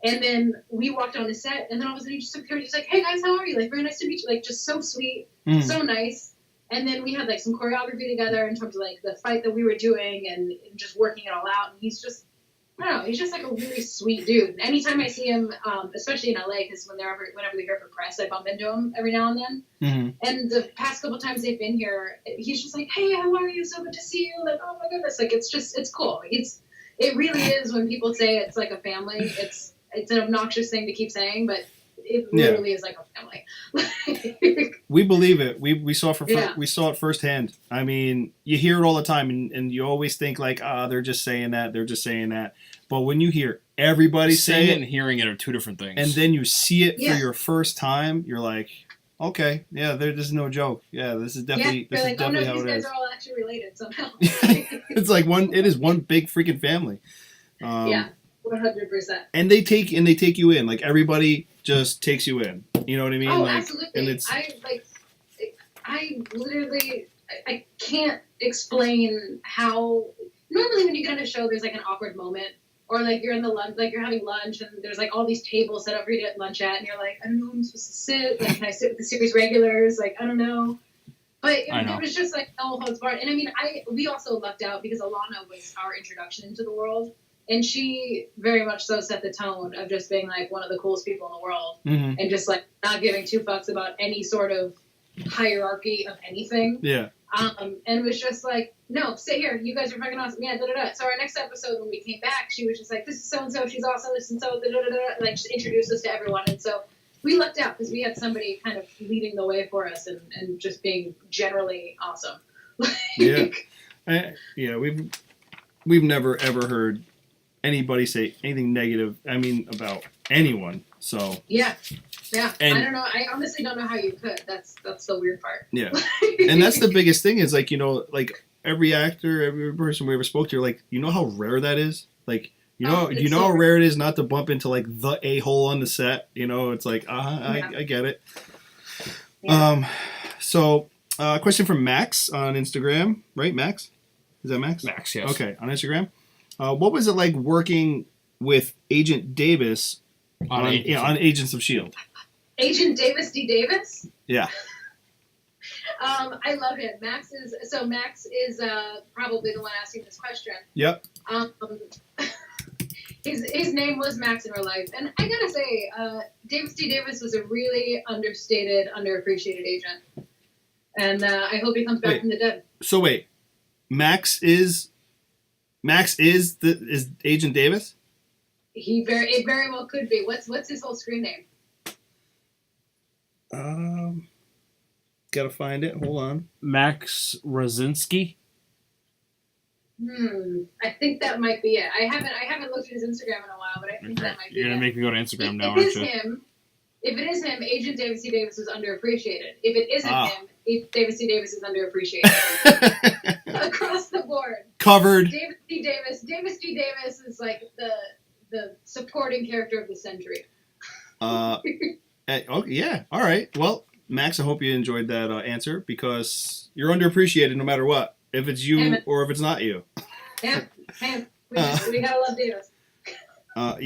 And then we walked on the set, and then all of a sudden he just took care of, just hey guys, how are you? Very nice to meet you. Just so sweet, so nice. And then we had some choreography together in terms of the fight that we were doing and just working it all out. And he's just, I don't know, he's just a really sweet dude. Anytime I see him, especially in LA, because whenever we're here for press, I bump into him every now and then. Mm-hmm. And the past couple times they've been here, he's just hey, how are you? So good to see you. Oh my goodness. It's cool. It really is, when people say it's like a family, it's an obnoxious thing to keep saying, but it literally is like a family. We believe it. We saw we saw it firsthand. I mean, you hear it all the time, and you always think they're just saying that. They're just saying that. But when you hear everybody say it and hearing it are two different things, and then you see it for your first time, you're like, okay, this is no joke. Yeah, this is definitely how it is. These guys are all actually related somehow. It's it is one big freaking family. 100%. And they take you in. Everybody just takes you in. You know what I mean? Oh, absolutely. And it's I literally I can't explain how. Normally, when you get on a show, there's an awkward moment, or you're in the lunch, you're having lunch, and there's all these tables set up for you to get lunch at, and you're I don't know, I'm supposed to sit. Can I sit with the series regulars? I don't know. But it was just no holds barred. And I mean, we also lucked out because Alana was our introduction into the world. And she very much so set the tone of just being one of the coolest people in the world, and just not giving two fucks about any sort of hierarchy of anything. Yeah. And it was just no, sit here. You guys are fucking awesome. Yeah, da da da. So our next episode, when we came back, she was just this is so and so. She's awesome. This and so da da da da. Just introduced us to everyone. And so we lucked out because we had somebody kind of leading the way for us and just being generally awesome. We've never ever heard anybody say anything negative, about anyone. So yeah. And I don't know. I honestly don't know how you could. That's the weird part. Yeah. And that's the biggest thing is every actor, every person we ever spoke to, you know how rare that is? Do you know how rare it is not to bump into the a-hole on the set? It's I get it. Yeah. So question from Max on Instagram, right? Max? Is that Max? Max, yes. Okay, on Instagram. What was it like working with Agent Davis on Agents of S.H.I.E.L.D.? Agent Davis D. Davis? Yeah. I love him. Max is probably the one asking this question. Yep. His name was Max in real life, and I gotta say, Davis D. Davis was a really understated, underappreciated agent, and I hope he comes back from the dead. So wait, Max is Agent Davis? It very well could be. What's his whole screen name? Gotta find it. Hold on. Max Rosinski. I think that might be it. I haven't looked at his Instagram in a while, but I think that might be it. You're gonna make me go to Instagram now, aren't you? If it is him, Agent Davis C. Davis is underappreciated. If it isn't him, Davis C. Davis is underappreciated. Across the board. Covered. Davis D. Davis is like the supporting character of the century. Yeah. All right. Well, Max, I hope you enjoyed that answer because you're underappreciated no matter what. If it's you or if it's not you. Yeah. We gotta love Davis. Yeah.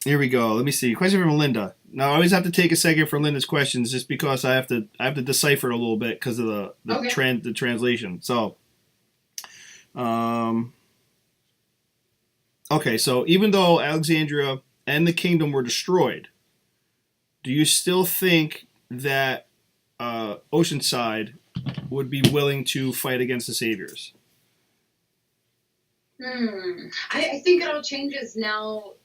Here we go. Let me see. Question from Linda. Now I always have to take a second for Linda's questions just because I have to decipher it a little bit because of the translation. So okay, so even though Alexandria and the kingdom were destroyed, do you still think that Oceanside would be willing to fight against the Saviors? I think it all changes now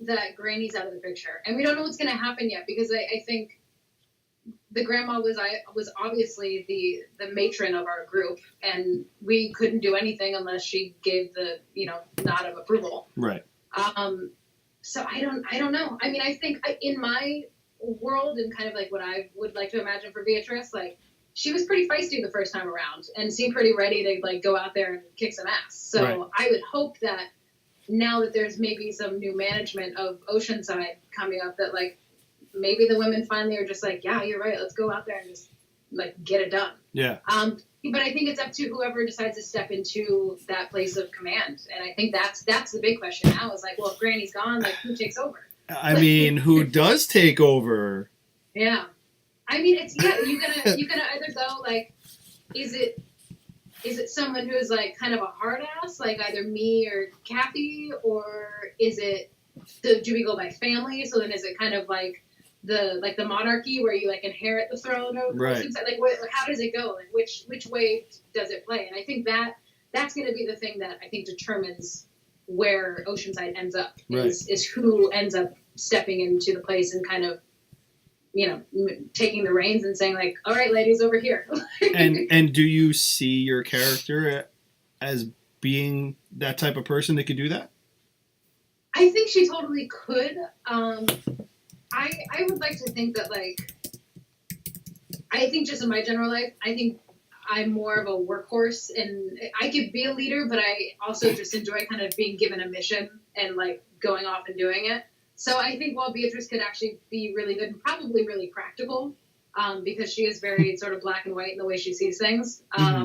that Granny's out of the picture, and we don't know what's going to happen yet because I think the grandma was obviously the matron of our group, and we couldn't do anything unless she gave the nod of approval. Right. So I don't know. I mean, I think in my world and kind of like what I would like to imagine for Beatrice, like she was pretty feisty the first time around and seemed pretty ready to like go out there and kick some ass. So right. I would hope that now that there's maybe some new management of Oceanside coming up, that like maybe the women finally are just like, yeah, you're right, let's go out there and just like get it done. Yeah. But I think it's up to whoever decides to step into that place of command, and I think that's the big question now. Is like, well, if Granny's gone, like who takes over? I mean, who does take over? Yeah, I mean, it's you gonna either go like, is it someone who's like kind of a hard ass, like either me or Kathy, or is it do we go by family? So then is it kind of like the monarchy where you like inherit the throne of right. Like how does it go? Like which way does it play? And I think that's going to be the thing that I think determines where Oceanside ends up. Right. Is who ends up stepping into the place and kind of taking the reins and saying like, all right, ladies, over here. and do you see your character as being that type of person that could do that? I think she totally could. I would like to think that, like, I think just in my general life, I think I'm more of a workhorse, and I could be a leader, but I also just enjoy kind of being given a mission and, like, going off and doing it. So I think while Beatrice could actually be really good and probably really practical, because she is very sort of black and white in the way she sees things, I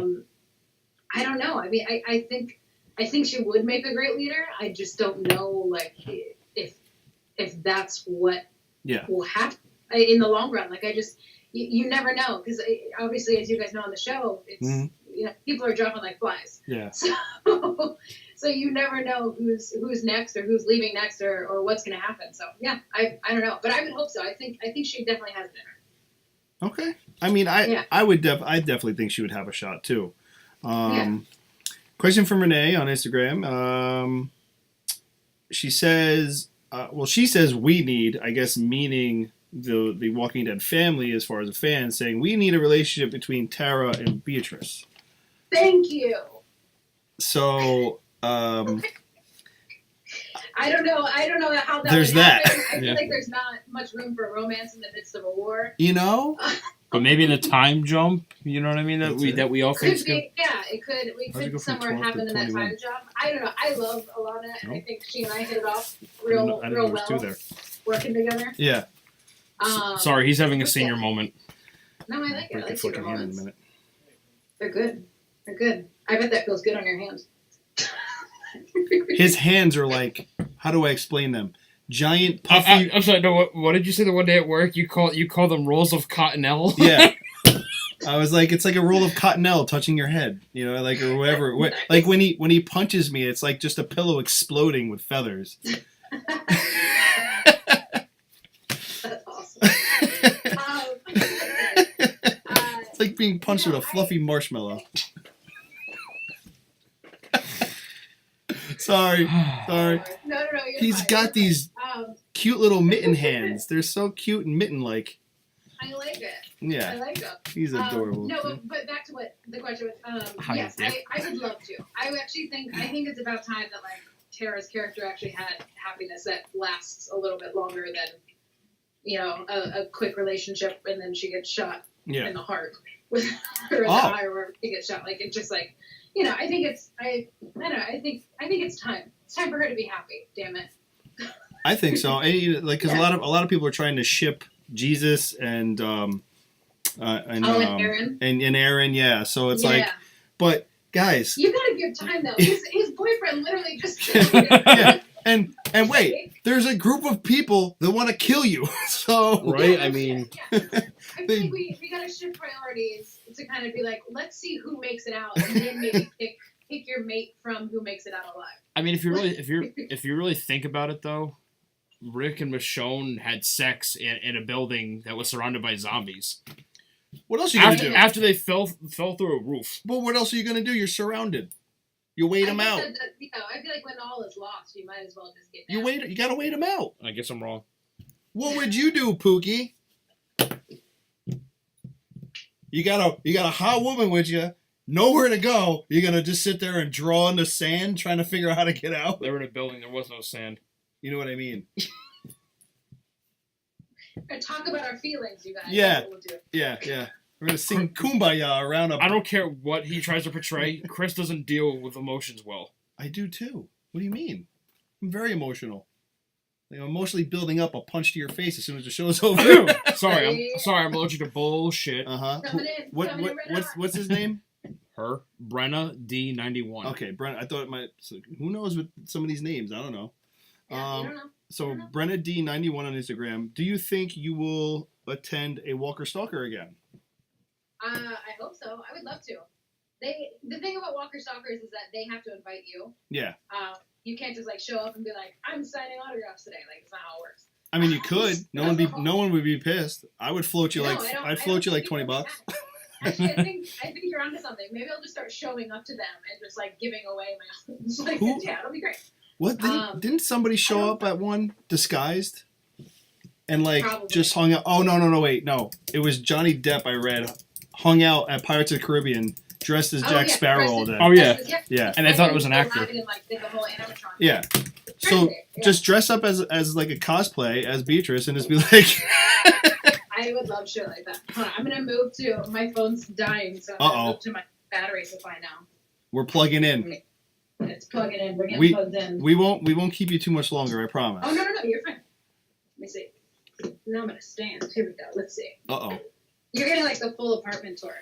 don't know. I mean, I think she would make a great leader. I just don't know, like, if that's what will happen in the long run. Like, you never know, because obviously, as you guys know on the show, it's people are dropping like flies. Yeah. So you never know who's next or who's leaving next or what's going to happen. So yeah, I don't know, but I would hope so. I think she definitely has it in her. Okay. I mean, I definitely think she would have a shot too. Question from Renee on Instagram. She says, we need, I guess, meaning the Walking Dead family as far as a fan, saying we need a relationship between Tara and Beatrice. Thank you. So, I don't know how that there's would happen. that. I feel like there's not much room for romance in the midst of a war. You know? But maybe the time jump, you know what I mean? That we all think. Could be, yeah, it could. We could somewhere happen in that time jump. I don't know. I love Alana, and I think she and I hit it off real well. There. Working together. Yeah. Sorry, he's having a senior moment. No, I like it. I like senior moments. In a minute. They're good. I bet that feels good on your hands. His hands are like, how do I explain them? Giant puffy. I'm sorry. No, what did you say the one day at work? You call them rolls of cottonelle? Yeah. I was like, it's like a roll of cottonelle touching your head, you know, like or whatever. Like when he punches me, it's like just a pillow exploding with feathers. That's awesome. It's like being punched with a fluffy marshmallow. Sorry. No. He's got these cute little mitten hands. They're so cute and mitten-like. I like it. Yeah. I like them. He's adorable. No, but back to what the question was. Yes, I would love to. I think it's about time that like Tara's character actually had happiness that lasts a little bit longer than, you know, a quick relationship and then she gets shot in the heart with her in the eye or wherever she gets shot. Like it's just like, you know, I think it's I don't know. I think it's time. It's time for her to be happy. Damn it. I think so. Like because a lot of people are trying to ship Jesus and Aaron. And Aaron, yeah. So it's like, but guys, you gotta give time though. His boyfriend literally just yeah. And wait, there's a group of people that want to kill you. So right, I mean, I think we gotta shift priorities to kind of be like, let's see who makes it out, and then maybe pick your mate from who makes it out alive. I mean, if you really think about it though, Rick and Michonne had sex in a building that was surrounded by zombies. What else are you gonna do? After they fell through a roof. Well, what else are you gonna do? You're surrounded. You wait them out. I feel like when all is lost, you might as well just get down. You gotta wait them out. I guess I'm wrong. What would you do, Pookie? You got a hot woman with you, nowhere to go. You're gonna just sit there and draw in the sand, trying to figure out how to get out. They were in a building. There was no sand. You know what I mean? And talk about our feelings, you guys. Yeah. That's what we'll do. Yeah. We're gonna sing Kumbaya around a. I don't care what he tries to portray. Chris doesn't deal with emotions well. I do too. What do you mean? I'm very emotional. I'm emotionally building up a punch to your face as soon as the show's over. Sorry, I'm allergic to bullshit. What's his name? Her, Briana D91. Okay, Brenna. I thought it might. So who knows with some of these names? I don't know. Yeah, you don't know. So Brenna D91 on Instagram. Do you think you will attend a Walker Stalker again? I hope so. I would love to. The thing about Walker Stalkers is that they have to invite you. Yeah. You can't just like show up and be like, I'm signing autographs today. Like it's not how it works. I mean, you could. No one would be pissed. I would float you I'd float you like $20. Actually, I think you're onto something. Maybe I'll just start showing up to them and just like giving away my like, yeah, it'll be great. What didn't somebody show up at one disguised and like probably. Just hung out? Oh no, wait, no. It was Johnny Depp. I read hung out at Pirates of the Caribbean dressed as Jack Sparrow all day. Oh yeah, yeah. And they thought it was an actor. Yeah. So just dress up as like a cosplay as Beatrice and just be like. I would love shit like that. Hold on, I'm gonna move to my phone's dying, so I'm gonna move to my battery supply now. We're plugging in. It's plugging in. We're getting plugged in. We won't keep you too much longer. I promise. Oh no, you're fine. Let me see. Now I'm gonna stand. Here we go. Let's see. You're getting like the full apartment tour.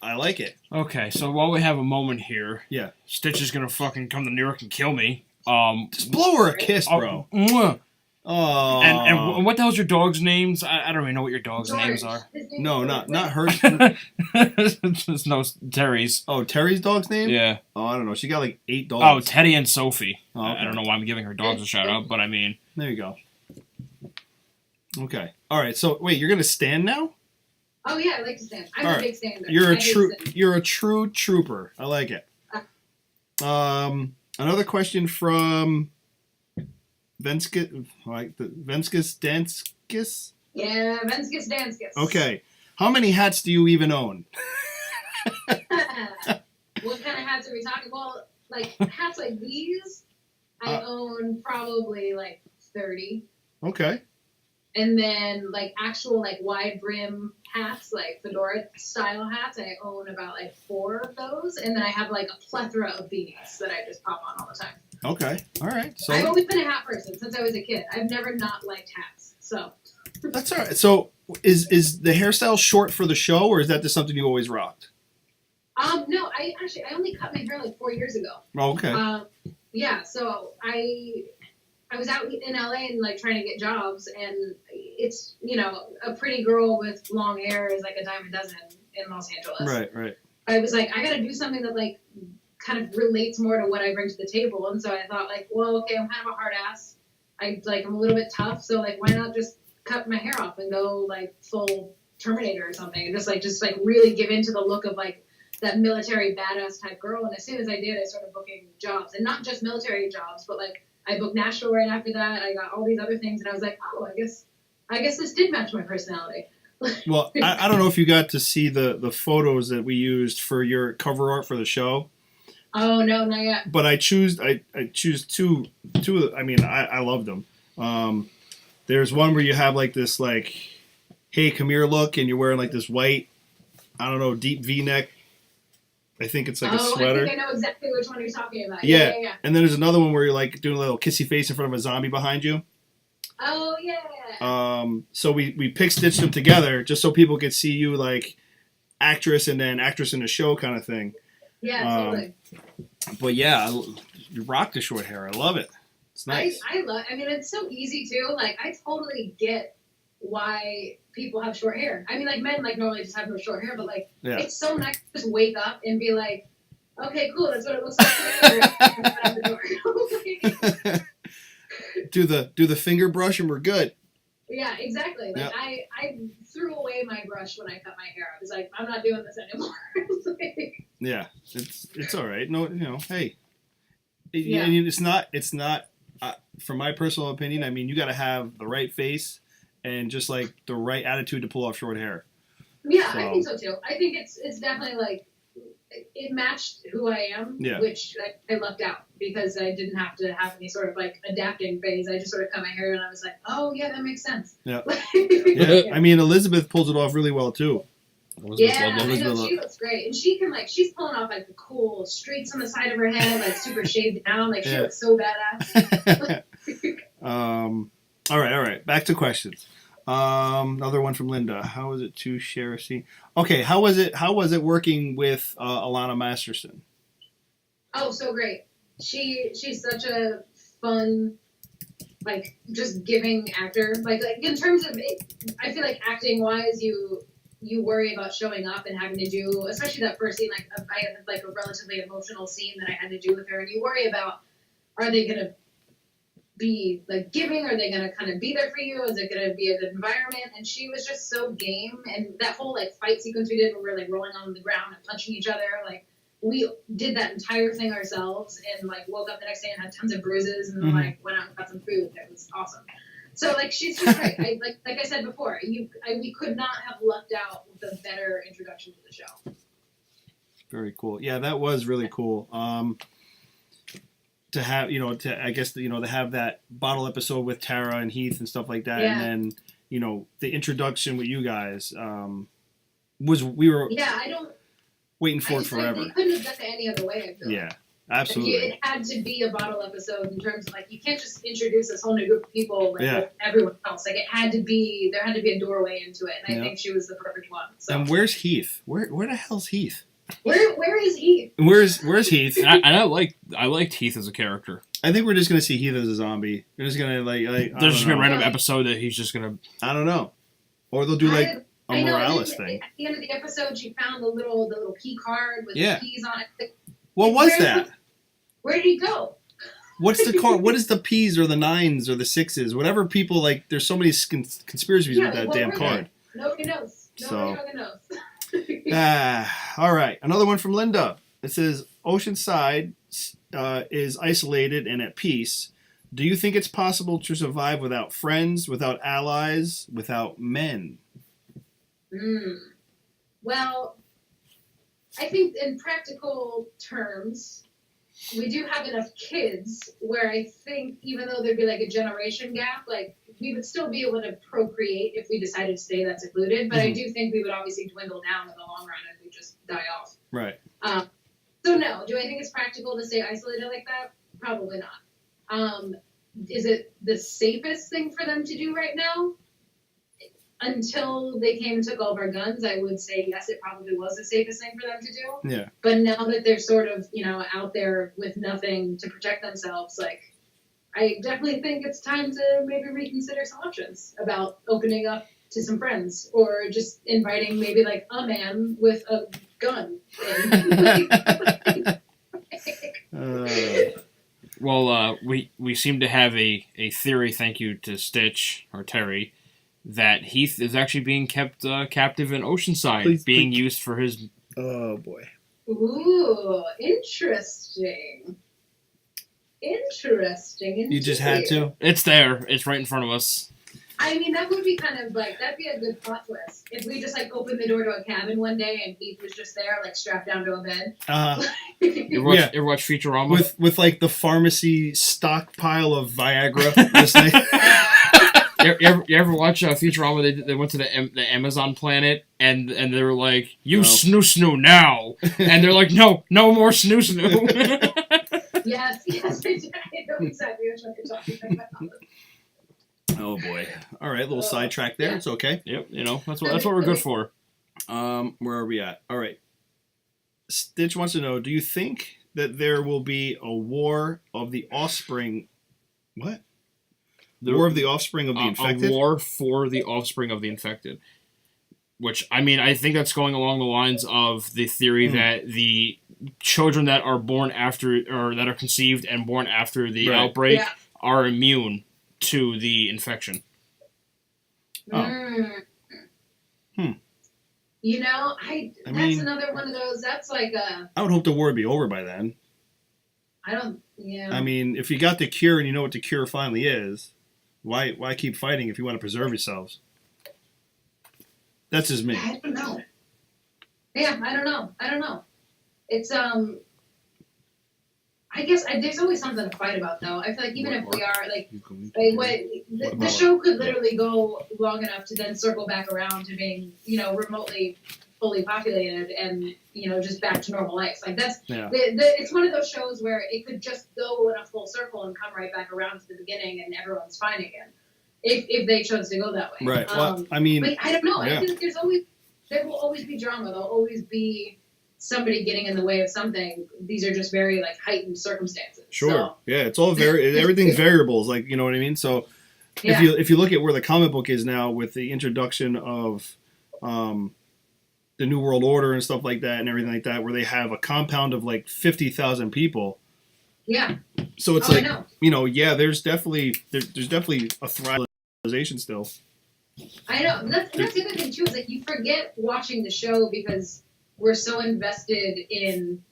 I like it. Okay, so while we have a moment here, Stitch is gonna fucking come to New York and kill me. Just blow her a kiss, bro. Oh. And what the hell's your dog's names? I don't even know what your dog's names are. No, not her. No, Terry's. Oh, Terry's dog's name? Yeah. Oh, I don't know. She got like 8 dogs. Oh, Teddy and Sophie. Oh, okay. I don't know why I'm giving her dogs a shout out, but I mean. There you go. Okay. All right. So wait, you're gonna stand now? Oh yeah, I like to stand. I'm a big stander. You're a true trooper. I like it. Another question from Venskus Danskis? Yeah, Venskus Danskis. Okay. How many hats do you even own? What kind of hats are we talking? Well, like hats like these, I own probably like 30. Okay. And then like actual like wide brim hats, like fedora style hats, I own about like 4 of those. And then I have like a plethora of beanies that I just pop on all the time. Okay. All right. So I've always been a hat person since I was a kid. I've never not liked hats. So that's all right. So is the hairstyle short for the show, or is that just something you always rocked? No, I only cut my hair like 4 years ago. Oh, okay. Yeah, so I was out in LA and like trying to get jobs, and it's, you know, a pretty girl with long hair is like a dime a dozen in Los Angeles. Right. I was like, I got to do something that like kind of relates more to what I bring to the table. And so I thought like, well, okay, I'm kind of a hard ass. I'm a little bit tough. So like, why not just cut my hair off and go like full Terminator or something, and just really give into the look of like that military badass type girl. And as soon as I did, I started booking jobs, and not just military jobs, but like I booked Nashville right after that. I got all these other things, and I was like, oh, I guess this did match my personality. Well, I don't know if you got to see the photos that we used for your cover art for the show. Oh no, not yet. But I choose two. I mean, I loved them. There's one where you have like this like, hey, come here look, and you're wearing like this white, I don't know, deep V-neck. I think it's like a sweater. I think I know exactly which one you're talking about. Yeah. And then there's another one where you're like doing a little kissy face in front of a zombie behind you. Oh yeah. So we pick stitched them together just so people could see you like actress and then actress in the show kind of thing. Yeah, totally. But yeah, you rock the short hair. I love it. It's nice. I mean, it's so easy too. Like, I totally get why people have short hair. I mean, like, men like normally just have no short hair, but like, it's so nice to just wake up and be like, okay, cool, that's what it looks like. Do the finger brush and we're good. Yeah, exactly. Like, I threw away my brush when I cut my hair. I was like, I'm not doing this anymore. Yeah, it's all right. No, hey, I mean, it's not. From my personal opinion, I mean, you got to have the right face and just like the right attitude to pull off short hair. Yeah, so. I think so too. I think it's definitely like it matched who I am, which I left out because I didn't have to have any sort of like adapting phase. I just sort of cut my hair and I was like, oh yeah, that makes sense. Yeah. I mean, Elizabeth pulls it off really well too. Elizabeth she looks great, and she can she's pulling off like the cool streaks on the side of her head, like super shaved down, like she looks so badass. All right. Back to questions. Another one from Linda. How was it to share a scene? Okay, how was it working with Alana Masterson? Oh, so great. She's such a fun, like, just giving actor. Like in terms of, I feel like acting wise, you worry about showing up and having to do, especially that first scene. Like I had like a relatively emotional scene that I had to do with her, and you worry about, are they gonna be like giving? Are they gonna kind of be there for you? Is it gonna be a good environment? And she was just so game. And that whole like fight sequence we did, where we're like rolling on the ground and punching each other, like we did that entire thing ourselves, and like woke up the next day and had tons of bruises, and then like went out and got some food. It was awesome. So like she's just great. Like I said before, we could not have lucked out with a better introduction to the show. Very cool. Yeah, that was really cool. To have to have that bottle episode with Tara and Heath and stuff like that, and then the introduction with you guys we were waiting for it forever. They couldn't have done it any other way. I feel like. Absolutely. It had to be a bottle episode in terms of like you can't just introduce this whole new group of people with everyone else. Like there had to be a doorway into it, and I think she was the perfect one. So. And where's Heath? Where the hell's Heath? Where is Heath? Where's Heath? I liked Heath as a character. I think we're just gonna see Heath as a zombie. We're just gonna there's just gonna be a random episode that he's just gonna. I don't know, or they'll do a Morales thing. At the end of the episode, she found the little key card with the keys on it. What was that? Where did he go? What's the card? What is the P's or the 9s or the 6s? Whatever people like. There's so many conspiracies with that damn card. Nobody knows. Nobody knows. All right. Another one from Linda. It says, Oceanside is isolated and at peace. Do you think it's possible to survive without friends, without allies, without men? Well, I think in practical terms, we do have enough kids where I think even though there'd be like a generation gap, like we would still be able to procreate if we decided to stay that secluded. But I do think we would obviously dwindle down in the long run if we just die off. Right. So no, do I think it's practical to stay isolated like that? Probably not. Is it the safest thing for them to do right now? Until they came and took all of our guns, I would say yes, it probably was the safest thing for them to do. Yeah. But now that they're sort of, out there with nothing to protect themselves, like, I definitely think it's time to maybe reconsider some options about opening up to some friends, or just inviting maybe like a man with a gun. We seem to have a theory, thank you to Stitch, or Terry, that Heath is actually being kept captive in Oceanside, being used for his... Oh, boy. Ooh, interesting. Interesting. Indeed. You just had to? It's there. It's right in front of us. I mean, that would be kind of like, that'd be a good plot twist. If we just like opened the door to a cabin one day and Heath was just there, like strapped down to a bed. You ever watch Futurama? With like the pharmacy stockpile of Viagra this night. You ever watch Futurama? They went to the Amazon planet and they were like, "You snoo now," and they're like, "No more snoo." Yes, I know exactly what you're talking about. Oh boy! All right, little sidetrack there. It's okay. Yep, that's what we're good for. Where are we at? All right. Stitch wants to know: do you think that there will be a war of the offspring? What? War of the offspring of the infected? A war for the offspring of the infected. Which, I mean, I think that's going along the lines of the theory that the children that are born after, or that are conceived and born after the outbreak are immune to the infection. Oh. That's another one of those, that's like a... I would hope the war would be over by then. I mean, if you got the cure and you know what the cure finally is, why keep fighting if you want to preserve yourselves? That's just me. I don't know. Yeah, I don't know. It's, I guess there's always something to fight about, though. I feel like even if we are, the show could literally go long enough to then circle back around to being, remotely fully populated and, just back to normal life. Like, that's, it's one of those shows where it could just go in a full circle and come right back around to the beginning and everyone's fine again. If they chose to go that way. Right. Well, I mean... But I don't know. Yeah. I think there will always be drama. There'll always be somebody getting in the way of something. These are just very, heightened circumstances. Sure. So. Yeah, it's all everything's variables, you know what I mean? So, if you look at where the comic book is now with the introduction of the New World Order and stuff like that and everything like that, where they have a compound of, 50,000 people... Yeah. So it's there's definitely a thrivalization still. I know. That's the other thing too, is you forget watching the show because we're so invested in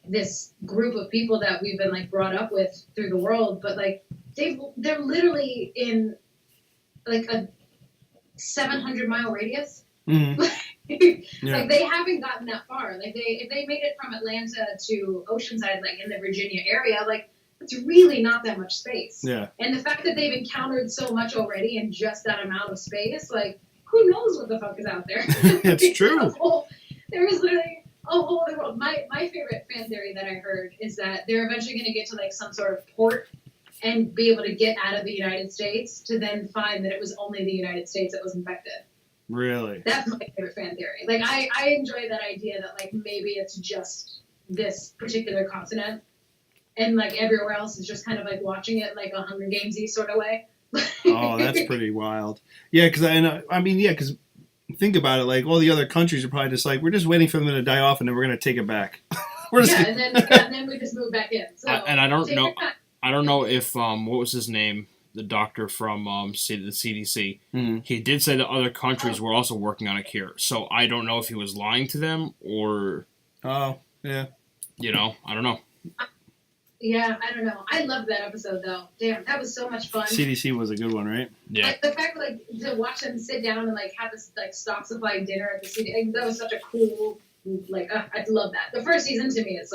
this group of people that we've been brought up with through the world, but they're literally in a 700-mile radius. Mm-hmm. They haven't gotten that far. If they made it from Atlanta to Oceanside, in the Virginia area, it's really not that much space. Yeah. And the fact that they've encountered so much already in just that amount of space, who knows what the fuck is out there? It's true. There is literally a whole other world. My favorite fan theory that I heard is that they're eventually going to get to some sort of port and be able to get out of the United States to then find that it was only the United States that was infected. Really? That's my favorite fan theory. I enjoy that idea that maybe it's just this particular continent and everywhere else is just kind of watching it a Hunger Games-y sort of way. Oh, that's pretty wild. Yeah, because think about it. All the other countries are probably just we're just waiting for them to die off and then we're going to take it back. and then we just move back in. So, and I don't know. I don't know if what was his name. The doctor from the CDC, he did say that other countries were also working on a cure. So I don't know if he was lying to them or... Oh, yeah. I don't know. Yeah, I don't know. I loved that episode, though. Damn, that was so much fun. CDC was a good one, right? Yeah. The fact, to watch them sit down and, have this, stock supply dinner at the CDC, that was such a cool, I love that. The first season, to me, it's,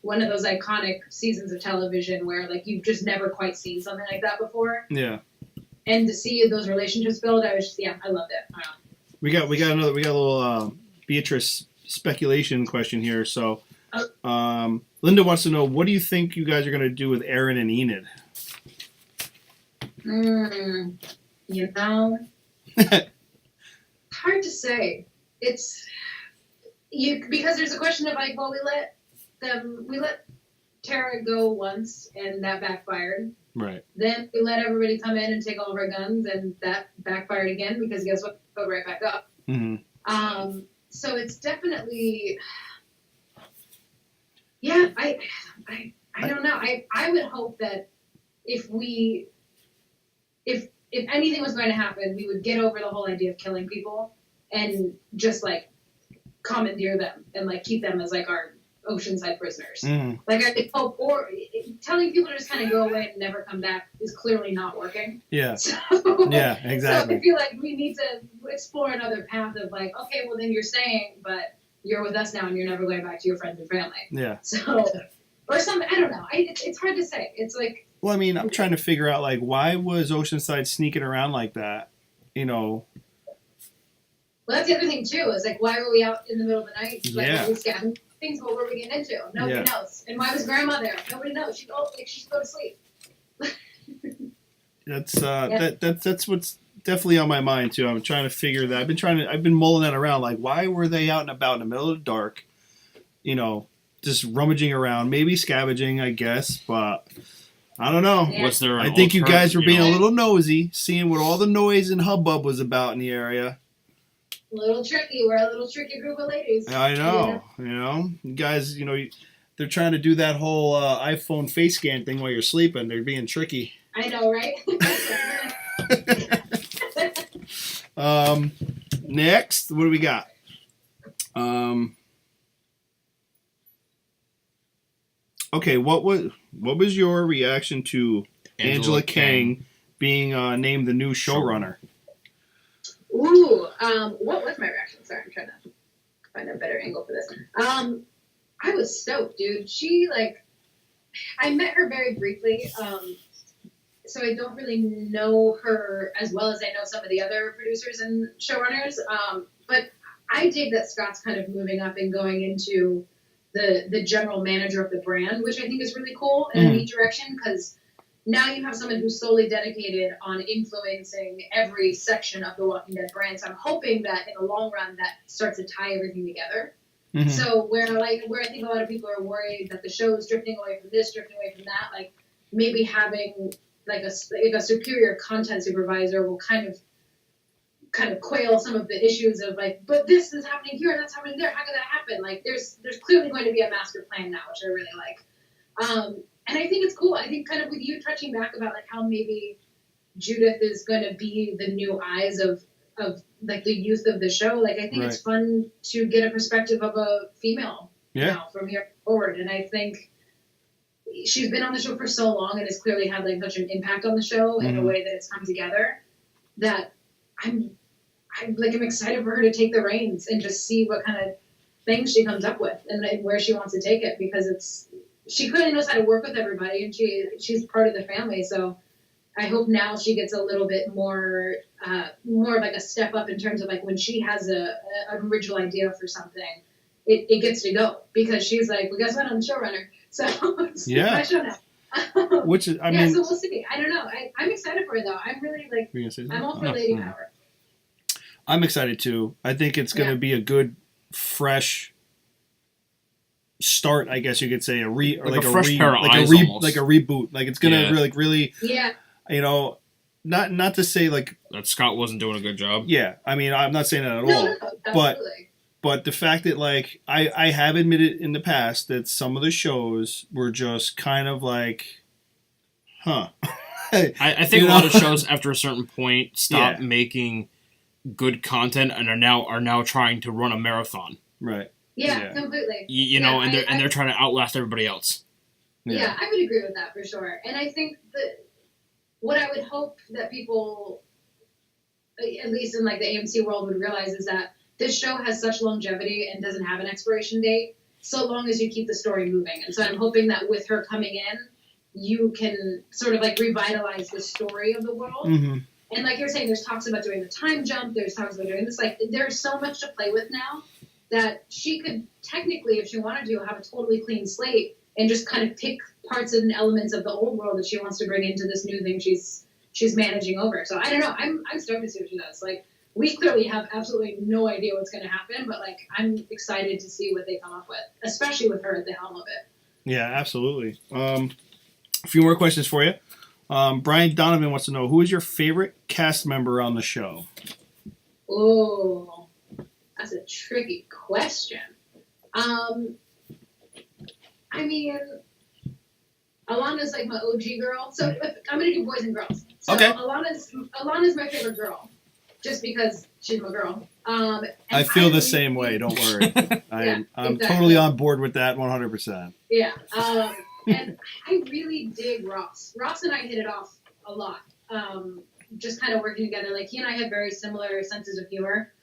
one of those iconic seasons of television where you've just never quite seen something like that before. Yeah. And to see those relationships build, I was just I loved it. We got a little Beatrice speculation question here. So, Linda wants to know, what do you think you guys are going to do with Aaron and Enid? Hard to say. It's because there's a question of we let Tara go once, and that backfired. Right. Then we let everybody come in and take all of our guns, and that backfired again because guess what? Go right back up. Mm-hmm. So it's definitely, yeah. I don't know. I would hope that if anything was going to happen, we would get over the whole idea of killing people and just like commandeer them and like keep them as like our Oceanside prisoners. Like I hope, or telling people to just kind of go away and never come back is clearly not working. Yeah. So, yeah, exactly. So I feel like we need to explore another path of like, okay, well then you're staying, but you're with us now and you're never going back to your friends and family. Yeah. So, or something, I don't know. It's hard to say. It's like. Well, I mean, I'm trying to figure out like why was Oceanside sneaking around like that? You know. Well, that's the other thing too. Is like, why were we out in the middle of the night? Like, yeah. Scabbing things. What were we getting into? Nobody knows. And why was Grandma there? Nobody knows. She should go to sleep. That's what's definitely on my mind too. I'm trying to figure that. I've been mulling that around. Like, why were they out and about in the middle of the dark? You know, just rummaging around, maybe scavenging, I guess, but. I don't know. Yeah. Was there? I think you guys were being a little nosy, seeing what all the noise and hubbub was about in the area. A little tricky. We're a little tricky group of ladies. I know. Yeah. You know, you guys. You know, they're trying to do that whole iPhone face scan thing while you're sleeping. They're being tricky. I know, right? Next, what do we got? Okay, what was your reaction to Angela Kang being named the new showrunner? Ooh, what was my reaction? Sorry, I'm trying to find a better angle for this. I was stoked, dude. She I met her very briefly, so I don't really know her as well as I know some of the other producers and showrunners. But I dig that Scott's kind of moving up and going into the general manager of the brand, which I think is really cool in a neat direction, because now you have someone who's solely dedicated on influencing every section of the Walking Dead brand. So I'm hoping that in the long run that starts to tie everything together. Mm-hmm. So where I think a lot of people are worried that the show is drifting away from this, drifting away from that, like maybe having like a superior content supervisor will kind of quail some of the issues of like, but this is happening here and that's happening there. How could that happen? Like there's clearly going to be a master plan now, which I really like. And I think it's cool. I think kind of with you touching back about like how maybe Judith is going to be the new eyes of like the youth of the show. Like I think it's fun to get a perspective of a female now from here forward. And I think she's been on the show for so long and has clearly had like such an impact on the show in a way that it's come together that I'm excited for her to take the reins and just see what kind of things she comes up with and where she wants to take it, because she clearly knows how to work with everybody and she's part of the family. So I hope now she gets a little bit more like a step up in terms of like when she has an original idea for something, it gets to go, because she's like, well, guess what, I'm the showrunner. So it's my show now. Which is, I mean, so we'll see. I don't know. I'm excited for it though. I'm really like, I'm all for Lady Power. I'm excited too. I think it's going to be a good, fresh start. I guess you could say a reboot. Like it's going to really, you know, not to say like that Scott wasn't doing a good job. Yeah, I mean, I'm not saying that at all. But the fact that like I have admitted in the past that some of the shows were just kind of like, huh. I think a lot of shows after a certain point stop making good content and are now trying to run a marathon. Right. Yeah. Completely. You know, and they're trying to outlast everybody else. Yeah, I would agree with that for sure. And I think that what I would hope that people, at least in like the AMC world, would realize is that this show has such longevity and doesn't have an expiration date, so long as you keep the story moving. And so I'm hoping that with her coming in, you can sort of like revitalize the story of the world. Mm-hmm. And like you're saying, there's talks about doing the time jump. There's talks about doing this. Like there's so much to play with now that she could technically, if she wanted to, have a totally clean slate and just kind of pick parts and elements of the old world that she wants to bring into this new thing she's managing over. So I don't know. I'm stoked to see what she does. Like we clearly have absolutely no idea what's going to happen, but like I'm excited to see what they come up with, especially with her at the helm of it. Yeah, absolutely. A few more questions for you. Brian Donovan wants to know, who is your favorite cast member on the show? Oh, that's a tricky question. I mean, Alana's like my OG girl, so I'm gonna do boys and girls. So okay. Alana's my favorite girl, just because she's my girl. I feel the same way. Don't worry. I'm exactly. Totally on board with that 100%. Yeah. And I really dig Ross. Ross and I hit it off a lot. Just kind of working together. Like, he and I have very similar senses of humor.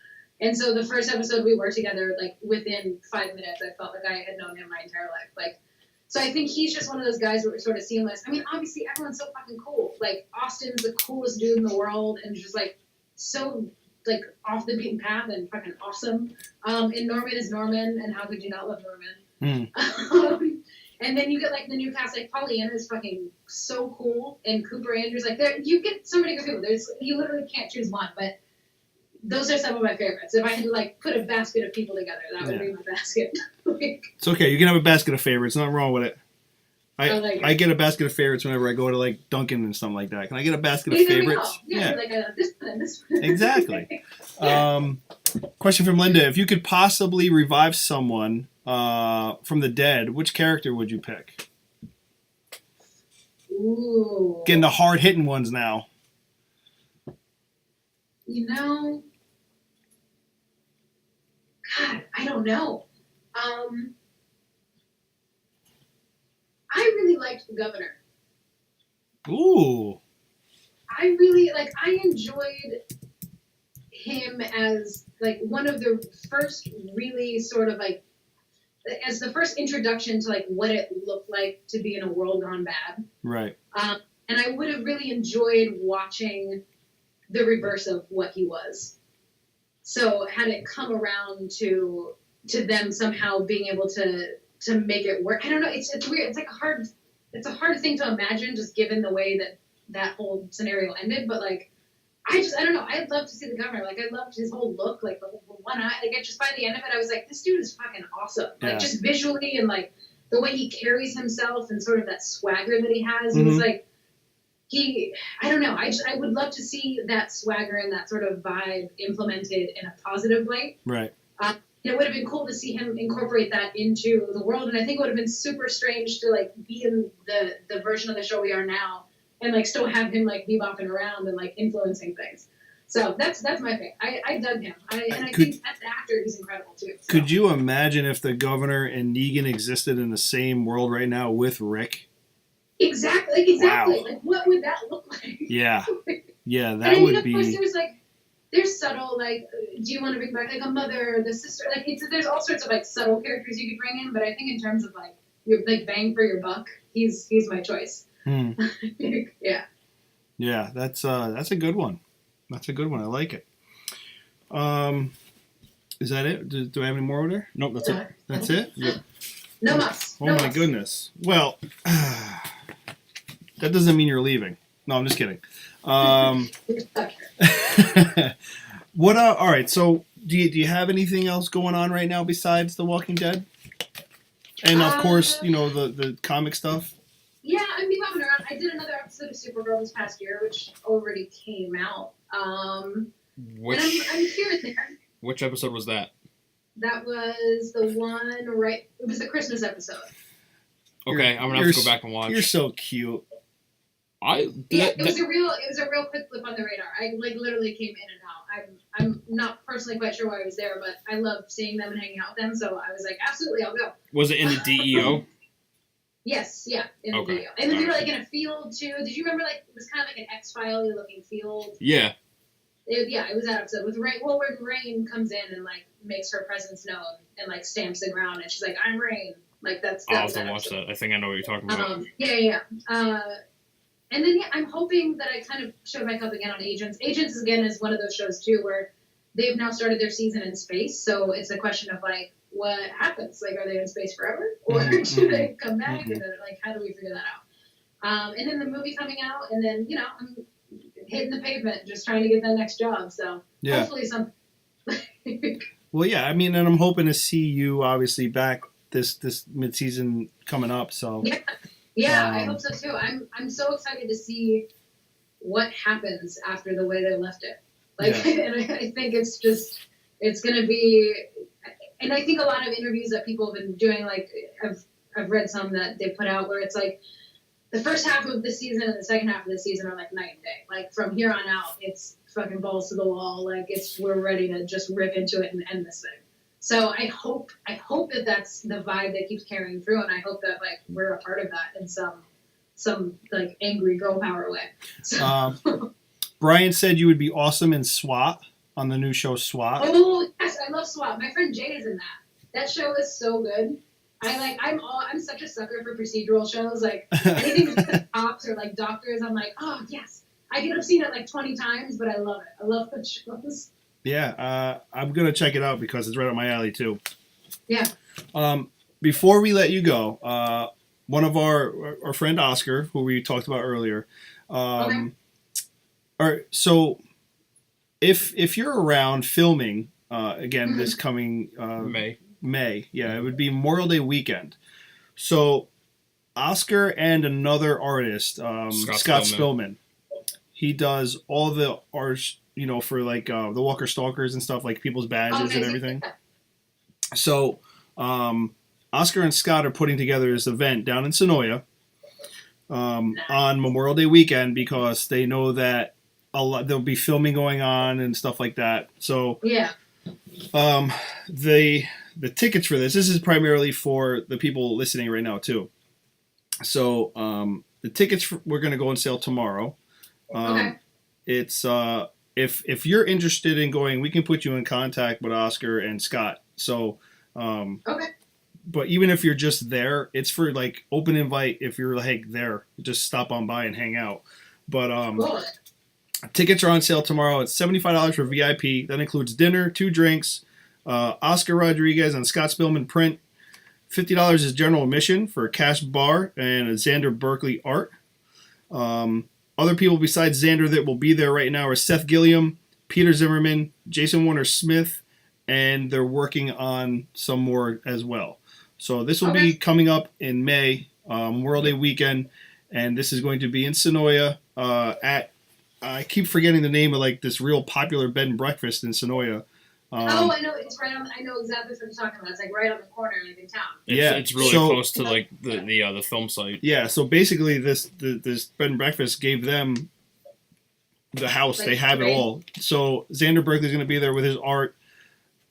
And so the first episode we worked together, like, within 5 minutes, I felt like I had known him my entire life. Like, so I think he's just one of those guys who are sort of seamless. I mean, obviously, everyone's so fucking cool. Like, Austin's the coolest dude in the world and just, like, so, like, off the beaten path and fucking awesome. And Norman is Norman, and how could you not love Norman? And then you get, like, the new cast, like, Pollyanna is fucking so cool, and Cooper Andrews, like, you get so many good people. You literally can't choose one, but those are some of my favorites. If I had to, like, put a basket of people together, that would be my basket. It's okay. You can have a basket of favorites. Nothing wrong with it. I get a basket of favorites whenever I go to, like, Dunkin' and something like that. Can I get a basket of favorites? Yeah. Like this one and this one. Exactly. Question from Linda. If you could possibly revive someone from the dead, which character would you pick? Ooh. Getting the hard-hitting ones now. You know, God, I don't know. I really liked the governor. Ooh. I enjoyed him as, like, one of the first really sort of, like, as the first introduction to, like, what it looked like to be in a world gone bad. Right. And I would have really enjoyed watching the reverse of what he was. So had it come around to them somehow being able to make it work. I don't know. It's weird. It's like a hard thing to imagine, just given the way that whole scenario ended. But, like, I don't know. I'd love to see the governor. Like, I loved his whole look, like the one eye. Like, just by the end of it, I was like, this dude is fucking awesome. Like, just visually and, like, the way he carries himself and sort of that swagger that he has. Mm-hmm. It was like, I don't know. I would love to see that swagger and that sort of vibe implemented in a positive way. Right. It would have been cool to see him incorporate that into the world, and I think it would have been super strange to, like, be in the version of the show we are now and, like, still have him, like, bebopping around and, like, influencing things. So that's my favorite. I dug him. I think as an actor, he's incredible too. So. Could you imagine if the governor and Negan existed in the same world right now with Rick? Exactly. Wow. Like, what would that look like? Yeah, that would be. Of course, there's, like, there's subtle, like, do you want to bring back, like, a mother, the sister? Like, there's all sorts of, like, subtle characters you could bring in, but I think in terms of, like, your, like, bang for your buck, he's my choice. Yeah. Yeah, that's a good one. That's a good one. I like it. Is that it? Do I have any more over there? Nope, that's it. That's it? Yep. No mas. Oh, my goodness. Well, that doesn't mean you're leaving. No, I'm just kidding. What? All right. So, do you have anything else going on right now besides The Walking Dead? And of course, the comic stuff. Yeah, I'm bebopping around. I did another episode of Supergirl this past year, which already came out. And I'm here and there. Which episode was that? That was the one right. It was the Christmas episode. Okay, I'm gonna have to go back and watch. You're so cute. It was a real quick flip on the radar. I, like, literally came in and out. I'm not personally quite sure why I was there, but I loved seeing them and hanging out with them, so I was like, absolutely, I'll go. Was it in the DEO? Yes, yeah, in the DEO. And then they were, like, in a field too. Did you remember, like, it was kind of like an X-File-y looking field? Yeah. It was that episode with Rain. Well, where Rain comes in and, like, makes her presence known and, like, stamps the ground, and she's like, I'm Rain. Like, that's I'll have to watch that. I think I know what you're talking about. Yeah. And then, I'm hoping that I kind of show back up again on Agents. Agents, again, is one of those shows, too, where they've now started their season in space, so it's a question of, like, what happens? Like, are they in space forever? Or do they come back? And then, like, how do we figure that out? And then the movie coming out, and then, I'm hitting the pavement, just trying to get that next job, so hopefully something. Well, yeah, I mean, and I'm hoping to see you, obviously, back this mid-season coming up. So yeah, I hope so too. I'm so excited to see what happens after the way they left it. And I think it's going to be, and I think a lot of interviews that people have been doing, like I've read some that they put out where it's like the first half of the season and the second half of the season are like night and day. Like from here on out, it's fucking balls to the wall. Like we're ready to just rip into it and end this thing. So I hope that that's the vibe that keeps carrying through, and I hope that like we're a part of that in some like angry girl power way. So. Brian said you would be awesome in SWAT on the new show SWAT. Oh yes, I love SWAT. My friend Jay is in that. That show is so good. I'm such a sucker for procedural shows. Like anything with cops or like doctors, I'm like, oh yes. I could have seen it like 20 times, but I love it. I love the shows. Yeah, I'm gonna check it out because it's right up my alley too. Yeah. Before we let you go, one of our friend Oscar, who we talked about earlier, Okay. All right, so if you're around filming again this coming May, yeah, it would be Memorial Day weekend. So Oscar and another artist, Scott Spillman, he does all the art, for like the Walker Stalkers and stuff, like people's badges and everything. So Oscar and Scott are putting together this event down in Sonoya on Memorial Day weekend because they know that there'll be filming going on and stuff like that. So the tickets for this is primarily for the people listening right now too. So the tickets we're going to go on sale tomorrow. It's if you're interested in going, we can put you in contact with Oscar and Scott. So but even if you're just there, it's for like open invite. If you're like there, just stop on by and hang out. But tickets are on sale tomorrow. It's $75 for VIP. That includes dinner, 2 drinks, Oscar Rodriguez and Scott Spillman print. $50 is general admission for a cash bar and a Xander Berkeley art. Other people besides Xander that will be there right now are Seth Gilliam, Peter Zimmerman, Jason Warner Smith, and they're working on some more as well. So this will be coming up in May, Memorial Day weekend, and this is going to be in Sonoya at, I keep forgetting the name of like this real popular bed and breakfast in Sonoya. I know it's right on. I know exactly what you're talking about. It's like right on the corner, like in town. It's really close to like the film site. Yeah, so basically this bed and breakfast gave them the house. Like, they have it all. So Xander Berkeley's going to be there with his art.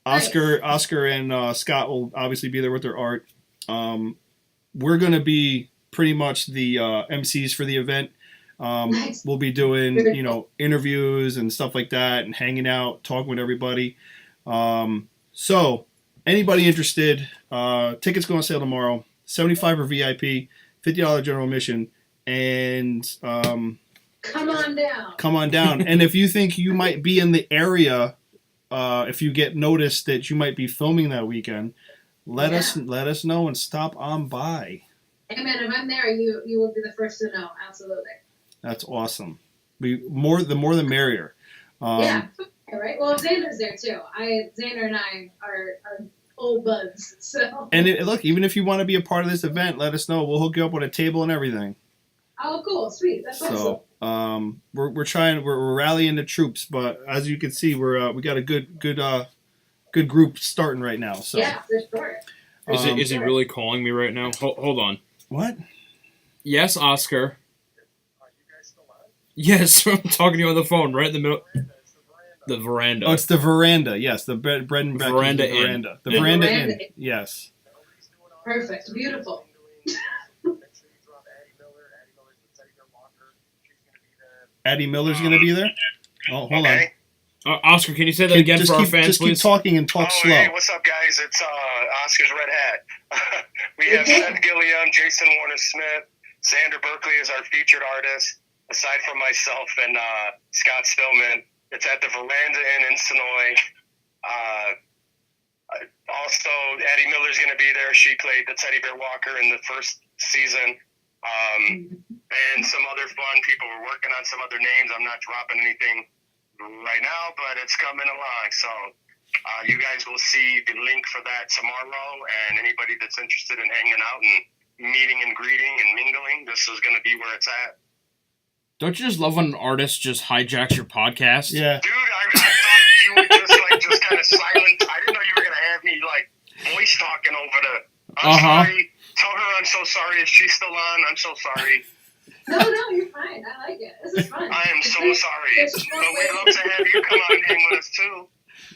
Oscar and Scott will obviously be there with their art. We're going to be pretty much the MCs for the event. We'll be doing, interviews and stuff like that and hanging out, talking with everybody. So anybody interested, tickets go on sale tomorrow, $75 for VIP, $50 general admission, and come on down. And if you think you might be in the area, if you get noticed that you might be filming that weekend, let us know and stop on by. Hey man, if I'm there, you will be the first to know. Absolutely. That's awesome. The more the merrier. Yeah. Right. Well, Xander's there too. Xander and I are old buds. So. And look, even if you want to be a part of this event, let us know. We'll hook you up with a table and everything. Oh, cool, sweet. That's awesome. So, we're rallying the troops, but as you can see, we got a good group starting right now. So yeah, for sure. Is he really calling me right now? Hold on. What? Yes, Oscar. Yes, I'm talking to you on the phone, right in the middle. The veranda. Oh, it's the veranda. Yes, the bread and veranda. The veranda inn. Yes. Perfect. Beautiful. Addie Miller's going to be there? Oh, hold on. Oscar, can you say that again for our fans, please? Just keep talking and talk slow. Hey, what's up, guys? It's Oscar's Red Hat. We have Seth Gilliam, Jason Warner Smith, Xander Berkeley is our featured artist. Aside from myself and Scott Spillman, it's at the Veranda Inn in Sonoy. Also, Addie Miller's going to be there. She played the Teddy Bear Walker in the first season. And some other fun people. We're working on some other names. I'm not dropping anything right now, but it's coming along. So You guys will see the link for that tomorrow, and anybody that's interested in hanging out and meeting and greeting and mingling, this is going to be where it's at. Don't you just love when an artist just hijacks your podcast? Yeah. Dude, I thought you were just kind of silent. I didn't know you were going to have me, voice talking over the... I'm sorry. Tell her I'm so sorry. If she's still on, I'm so sorry. No, you're fine. I like it. This is fun. I am so sorry. But we'd love to have you come out and hang with us, too.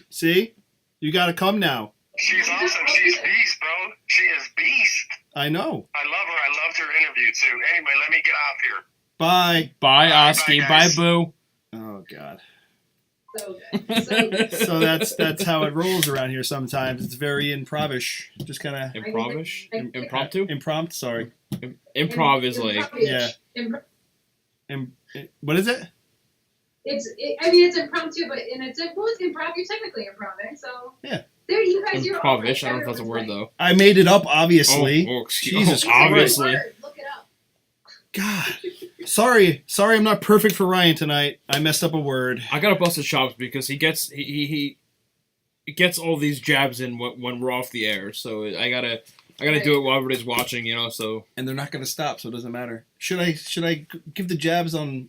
See? You got to come now. She's awesome. She's beast, bro. She is beast. I know. I love her. I loved her interview, too. Anyway, let me get off here. Bye. Bye, Oski. Bye, Boo. Oh, God. So good. So good. So that's how it rolls around here sometimes. It's very improvish. Just kind of... Improvish? Impromptu? Impromptu, sorry. Improv is like... Yeah. What is it? It's impromptu, but it's both improv. You're technically improving, so... Yeah. There you guys, Improvish. I don't know if that's a word, though. I made it up, obviously. Jesus, obviously. Look it up. God. Sorry, I'm not perfect for Ryan tonight. I messed up a word. I gotta bust his chops because he gets all these jabs in when we're off the air. So I gotta do it while everybody's watching, So and they're not gonna stop, so it doesn't matter. Should I give the jabs on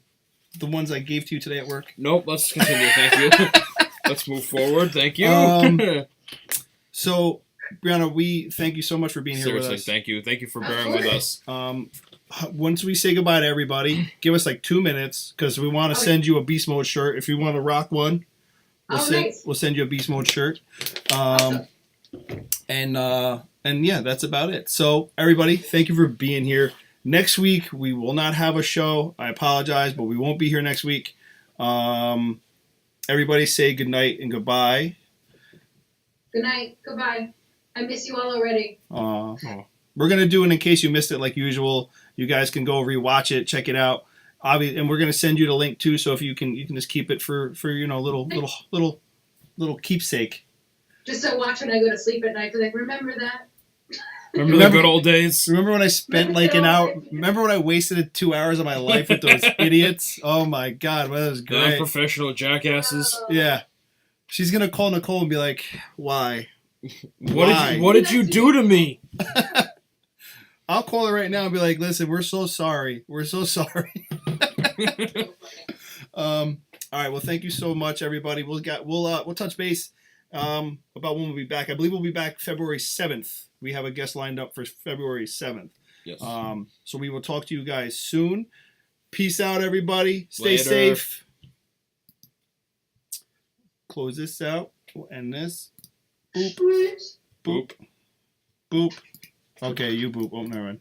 the ones I gave to you today at work? Nope. Let's continue. Thank you. Let's move forward. Thank you. So, Briana, we thank you so much for being here with us. Thank you. Thank you for bearing with us. Once we say goodbye to everybody, give us 2 minutes because we want to send you a Beast Mode shirt. If you want to rock one, we'll send you a Beast Mode shirt. Awesome. And yeah, that's about it. So, everybody, thank you for being here. Next week, we will not have a show. I apologize, but we won't be here next week. Everybody say good night and goodbye. Good night. Goodbye. I miss you all already. We're going to do it in case you missed it like usual. You guys can go rewatch it, check it out. And we're going to send you the link too, so if you can just keep it for little keepsake. Just so watch when I go to sleep at night, like, remember that? Remember the good old days? Remember when I spent an hour? Remember when I wasted 2 hours of my life with those idiots? Oh my God, that was great. The unprofessional jackasses. Yeah. She's going to call Nicole and be like, why? What did you do to me? I'll call her right now and be like, listen, we're so sorry. We're so sorry. All right. Well, thank you so much, everybody. We'll touch base about when we'll be back. I believe we'll be back February 7th. We have a guest lined up for February 7th. Yes. So we will talk to you guys soon. Peace out, everybody. Stay Later. safe. Close this out. We'll end this. Boop. Boop. Boop. Okay, you boop. Oh, never mind.